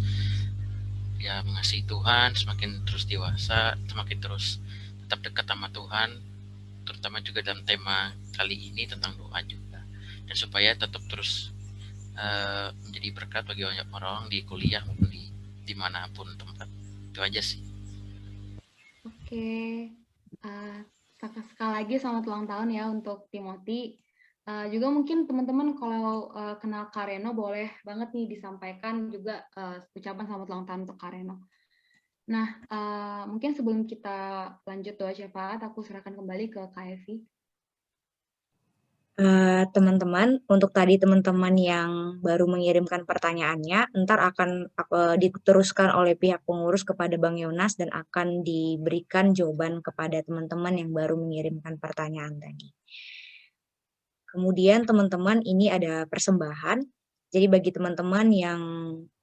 ya mengasihi Tuhan, semakin terus dewasa, semakin terus tetap dekat sama Tuhan, terutama juga dalam tema kali ini tentang doa juga. Dan supaya tetap terus menjadi berkat bagi banyak orang di kuliah maupun di dimanapun tempat. Itu aja sih. Oke, uh, sekali lagi selamat ulang tahun ya untuk Timothy. Juga mungkin teman-teman kalau kenal Kak Reno boleh banget nih disampaikan juga ucapan selamat ulang tahun untuk Kak Reno. Nah, mungkin sebelum kita lanjut doa syafaat, aku serahkan kembali ke Kak Evi. Teman-teman, untuk tadi teman-teman yang baru mengirimkan pertanyaannya, ntar akan diteruskan oleh pihak pengurus kepada Bang Yonas dan akan diberikan jawaban kepada teman-teman yang baru mengirimkan pertanyaan tadi. Kemudian teman-teman ini ada persembahan. Jadi bagi teman-teman yang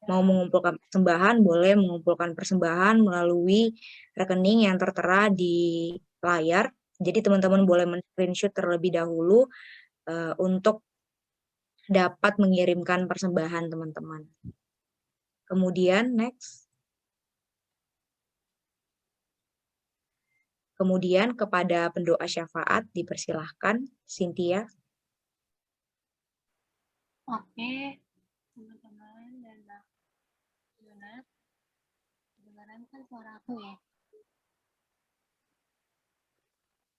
mau mengumpulkan persembahan, boleh mengumpulkan persembahan melalui rekening yang tertera di layar. Jadi teman-teman boleh men-screenshot terlebih dahulu untuk dapat mengirimkan persembahan teman-teman. Kemudian next. Kemudian kepada pendoa syafaat dipersilahkan, Cynthia. Oke, teman-teman dan Bang Yonas, kedengaran kan suara aku ya?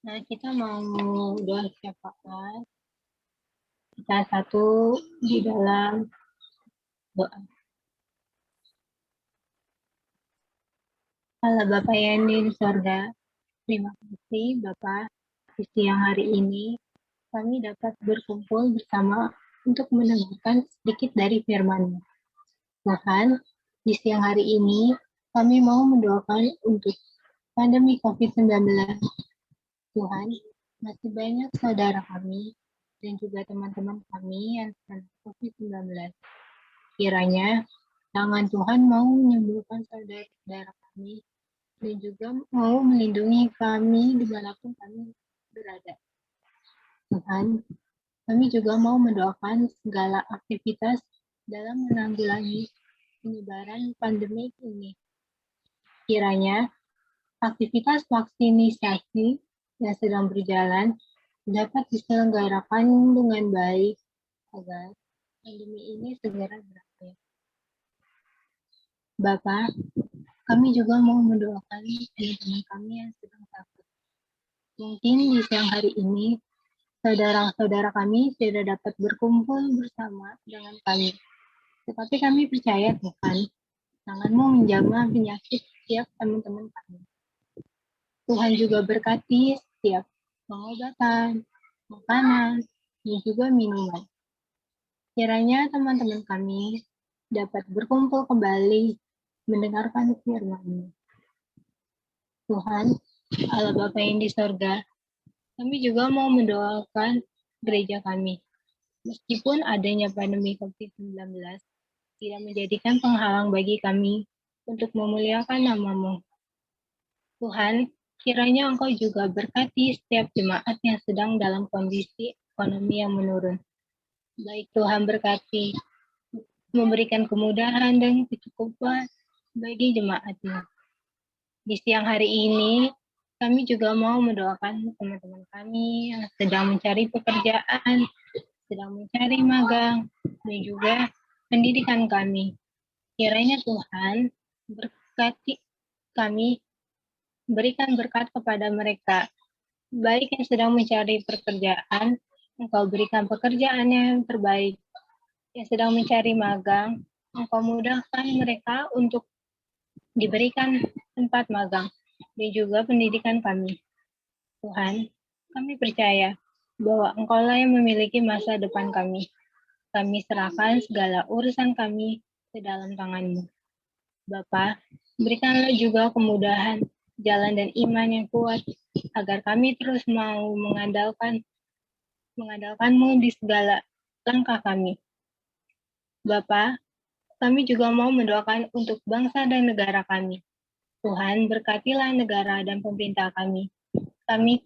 Nah, kita mau doa syafaat. Kita satu di dalam doa. Allah Bapa yang di sorga, terima kasih Bapak di siang hari ini kami dapat berkumpul bersama untuk mendengarkan sedikit dari firman-Mu. Tuhan, di siang hari ini kami mau mendoakan untuk pandemi COVID-19. Tuhan, masih banyak saudara kami dan juga teman-teman kami yang terkena COVID-19. Kiranya tangan Tuhan mau menyembuhkan saudara-saudara kami dan juga mau melindungi kami dimanapun kami berada. Tuhan, kami juga mau mendoakan segala aktivitas dalam menanggulangi penyebaran pandemi ini. Kiranya aktivitas vaksinisasi yang sedang berjalan dapat diselenggarakan dengan baik agar pandemi ini segera berakhir. Bapak, kami juga mau mendoakan teman-teman kami yang sedang sakit. Mungkin di siang hari ini, saudara-saudara kami tidak dapat berkumpul bersama dengan kami. Tetapi kami percaya Tuhan, tangan-Mu menjamah penyakit setiap teman-teman kami. Tuhan juga berkati setiap pengobatan, makanan, dan juga minuman. Kiranya teman-teman kami dapat berkumpul kembali mendengarkan firman-Mu. Tuhan, Allah Bapa yang di sorga, kami juga mau mendoakan gereja kami. Meskipun adanya pandemi COVID-19 tidak menjadikan penghalang bagi kami untuk memuliakan nama-Mu. Tuhan, kiranya Engkau juga berkati setiap jemaat yang sedang dalam kondisi ekonomi yang menurun. Baik Tuhan berkati, memberikan kemudahan dan kecukupan bagi jemaat-Mu. Di siang hari ini, kami juga mau mendoakan teman-teman kami yang sedang mencari pekerjaan, sedang mencari magang, dan juga pendidikan kami. Kiranya Tuhan berkati kami, berikan berkat kepada mereka, baik yang sedang mencari pekerjaan, Engkau berikan pekerjaan yang terbaik. Yang sedang mencari magang, Engkau mudahkan mereka untuk diberikan tempat magang dan juga pendidikan kami. Tuhan, kami percaya bahwa Engkaulah yang memiliki masa depan kami. Kami serahkan segala urusan kami ke dalam tangan-Mu. Bapa, berikanlah juga kemudahan jalan dan iman yang kuat, agar kami terus mau mengandalkan-Mu di segala langkah kami. Bapa, kami juga mau mendoakan untuk bangsa dan negara kami. Tuhan, berkatilah negara dan pemerintah kami. Kami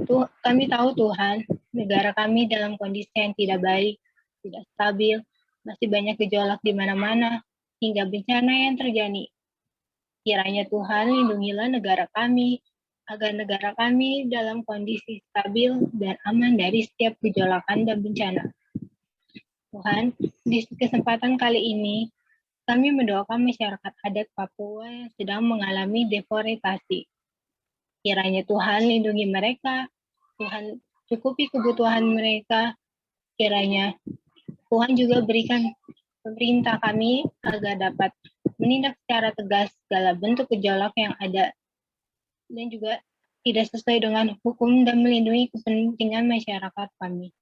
Kami tahu Tuhan, negara kami dalam kondisi yang tidak baik, tidak stabil, masih banyak gejolak di mana-mana, hingga bencana yang terjadi. Kiranya Tuhan lindungilah negara kami, agar negara kami dalam kondisi stabil dan aman dari setiap gejolakan dan bencana. Tuhan, di kesempatan kali ini, kami mendoakan masyarakat adat Papua yang sedang mengalami deforestasi. Kiranya Tuhan lindungi mereka, Tuhan cukupi kebutuhan mereka, kiranya Tuhan juga berikan pemerintah kami agar dapat menindak secara tegas segala bentuk gejolak yang ada dan juga tidak sesuai dengan hukum dan melindungi kepentingan masyarakat kami.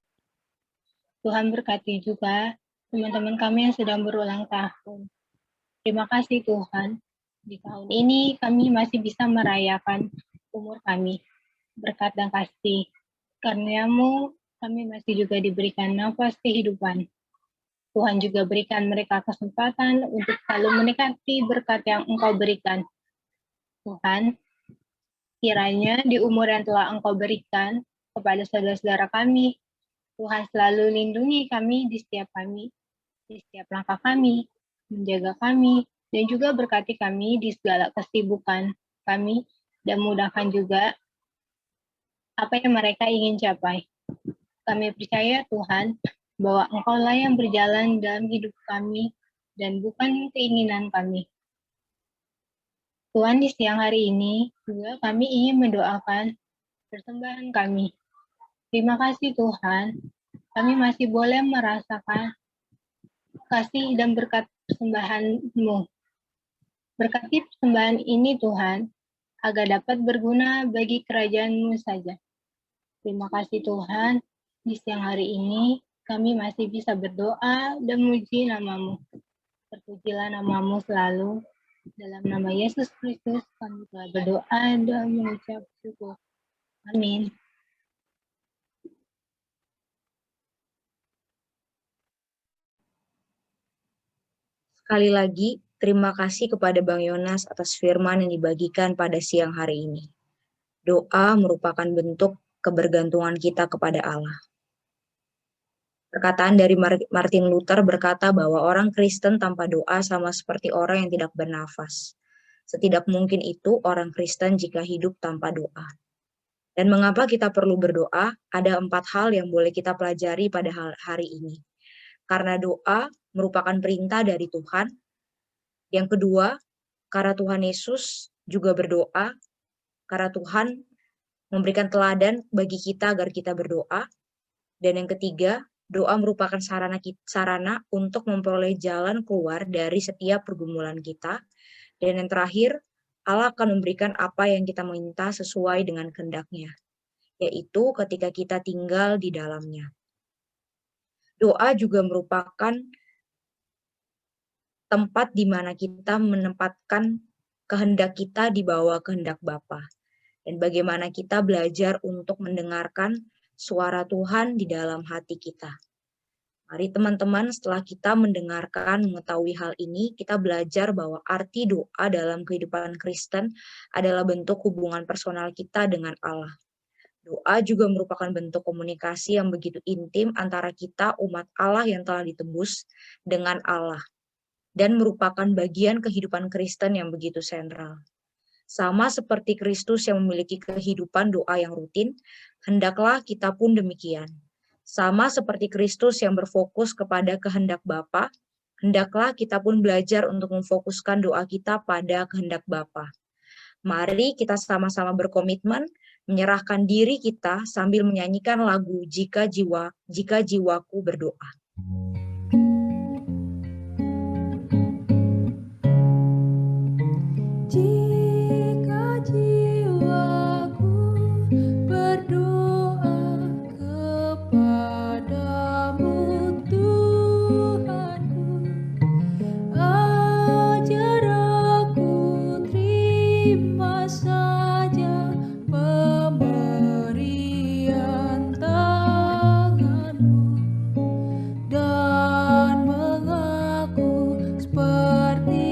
Tuhan berkati juga teman-teman kami yang sedang berulang tahun. Terima kasih Tuhan, di tahun ini kami masih bisa merayakan umur kami, berkat dan kasih. Karena-Mu, kami masih juga diberikan nafas kehidupan. Tuhan juga berikan mereka kesempatan untuk selalu mendekati berkat yang Engkau berikan. Tuhan, kiranya di umur yang telah Engkau berikan kepada saudara-saudara kami, Tuhan selalu lindungi kami, di setiap langkah kami, menjaga kami, dan juga berkati kami di segala kesibukan kami, dan mudahkan juga apa yang mereka ingin capai. Kami percaya Tuhan, bahwa Engkau-Lah yang berjalan dalam hidup kami, dan bukan keinginan kami. Tuhan, di siang hari ini, juga kami ingin mendoakan persembahan kami. Terima kasih Tuhan, kami masih boleh merasakan kasih dan berkat persembahan-Mu. Berkati persembahan ini Tuhan, agar dapat berguna bagi kerajaan-Mu saja. Terima kasih Tuhan, di siang hari ini kami masih bisa berdoa dan memuji nama-Mu. Terpujilah nama-Mu selalu. Dalam nama Yesus Kristus kami telah berdoa dan mengucap syukur. Amin. Sekali lagi, terima kasih kepada Bang Yonas atas firman yang dibagikan pada siang hari ini. Doa merupakan bentuk kebergantungan kita kepada Allah. Perkataan dari Martin Luther berkata bahwa orang Kristen tanpa doa sama seperti orang yang tidak bernafas. Setidak mungkin itu orang Kristen jika hidup tanpa doa. Dan mengapa kita perlu berdoa? Ada 4 hal yang boleh kita pelajari pada hari ini. Karena doa merupakan perintah dari Tuhan. Yang kedua, karena Tuhan Yesus juga berdoa, karena Tuhan memberikan teladan bagi kita agar kita berdoa. Dan yang ketiga, doa merupakan sarana untuk memperoleh jalan keluar dari setiap pergumulan kita. Dan yang terakhir, Allah akan memberikan apa yang kita minta sesuai dengan kehendak-Nya, yaitu ketika kita tinggal di dalamnya. Doa juga merupakan tempat di mana kita menempatkan kehendak kita di bawah kehendak Bapa. Dan bagaimana kita belajar untuk mendengarkan suara Tuhan di dalam hati kita. Mari teman-teman, setelah kita mendengarkan, mengetahui hal ini, kita belajar bahwa arti doa dalam kehidupan Kristen adalah bentuk hubungan personal kita dengan Allah. Doa juga merupakan bentuk komunikasi yang begitu intim antara kita, umat Allah yang telah ditebus, dengan Allah. Dan merupakan bagian kehidupan Kristen yang begitu sentral. Sama seperti Kristus yang memiliki kehidupan doa yang rutin, hendaklah kita pun demikian. Sama seperti Kristus yang berfokus kepada kehendak Bapa, hendaklah kita pun belajar untuk memfokuskan doa kita pada kehendak Bapa. Mari kita sama-sama berkomitmen menyerahkan diri kita sambil menyanyikan lagu Jika Jiwaku Berdoa. Jika jiwaku berdoa kepadamu Tuhanku, ajar aku terima saja pemberian tanganmu dan mengaku seperti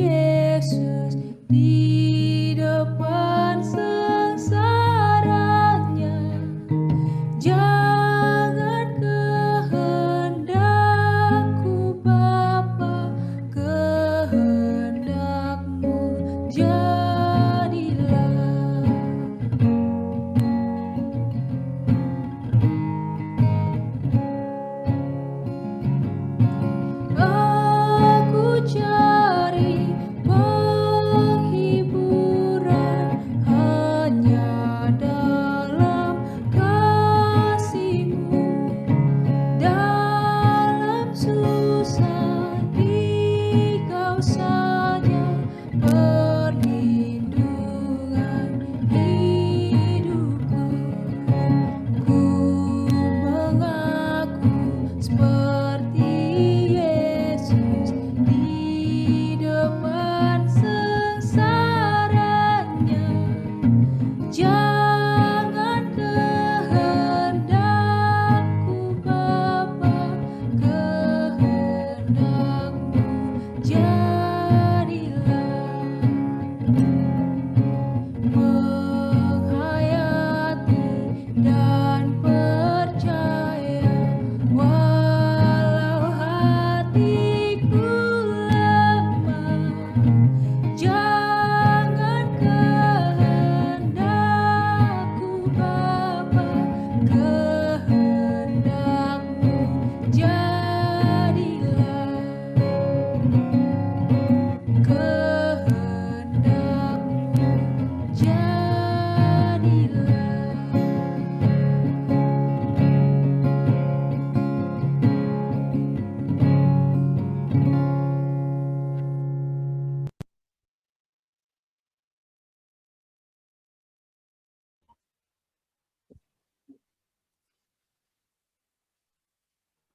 Yesus di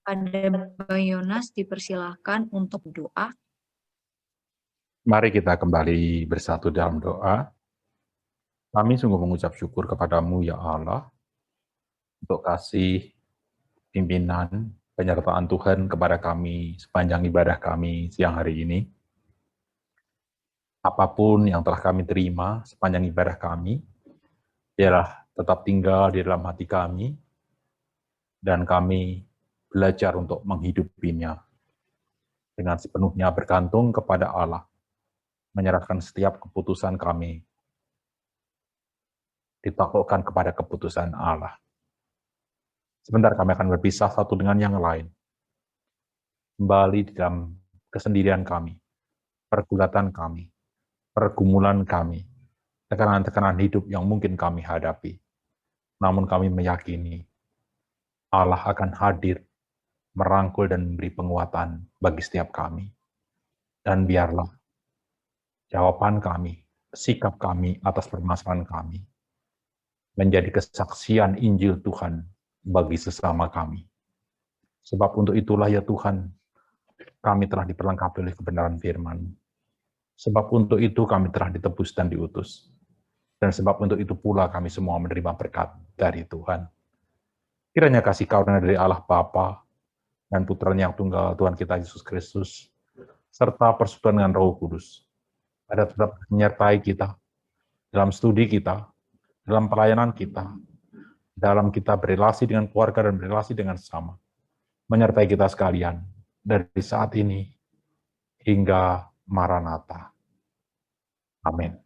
Ada Bang Yonas, dipersilahkan untuk doa. Mari kita kembali bersatu dalam doa. Kami sungguh mengucap syukur kepadamu, ya Allah, untuk kasih pimpinan, penyertaan Tuhan kepada kami sepanjang ibadah kami siang hari ini. Apapun yang telah kami terima sepanjang ibadah kami, biarlah tetap tinggal di dalam hati kami, dan kami belajar untuk menghidupinya dengan sepenuhnya bergantung kepada Allah, menyerahkan setiap keputusan kami, ditaklukkan kepada keputusan Allah. Sebentar kami akan berpisah satu dengan yang lain, kembali di dalam kesendirian kami, pergulatan kami, pergumulan kami, tekanan-tekanan hidup yang mungkin kami hadapi. Namun kami meyakini Allah akan hadir, merangkul dan memberi penguatan bagi setiap kami. Dan biarlah jawaban kami, sikap kami atas permasalahan kami menjadi kesaksian Injil Tuhan bagi sesama kami. Sebab untuk itulah ya Tuhan, kami telah diperlengkapi oleh kebenaran firman. Sebab untuk itu kami telah ditebus dan diutus. Dan sebab untuk itu pula kami semua menerima berkat dari Tuhan. Kiranya kasih karunia dari Allah Bapa dan Putranya yang tunggal Tuhan kita Yesus Kristus, serta persekutuan dengan Roh Kudus, ada tetap menyertai kita dalam studi kita, dalam pelayanan kita, dalam kita berelasi dengan keluarga dan berelasi dengan sesama, menyertai kita sekalian dari saat ini hingga Maranatha. Amin.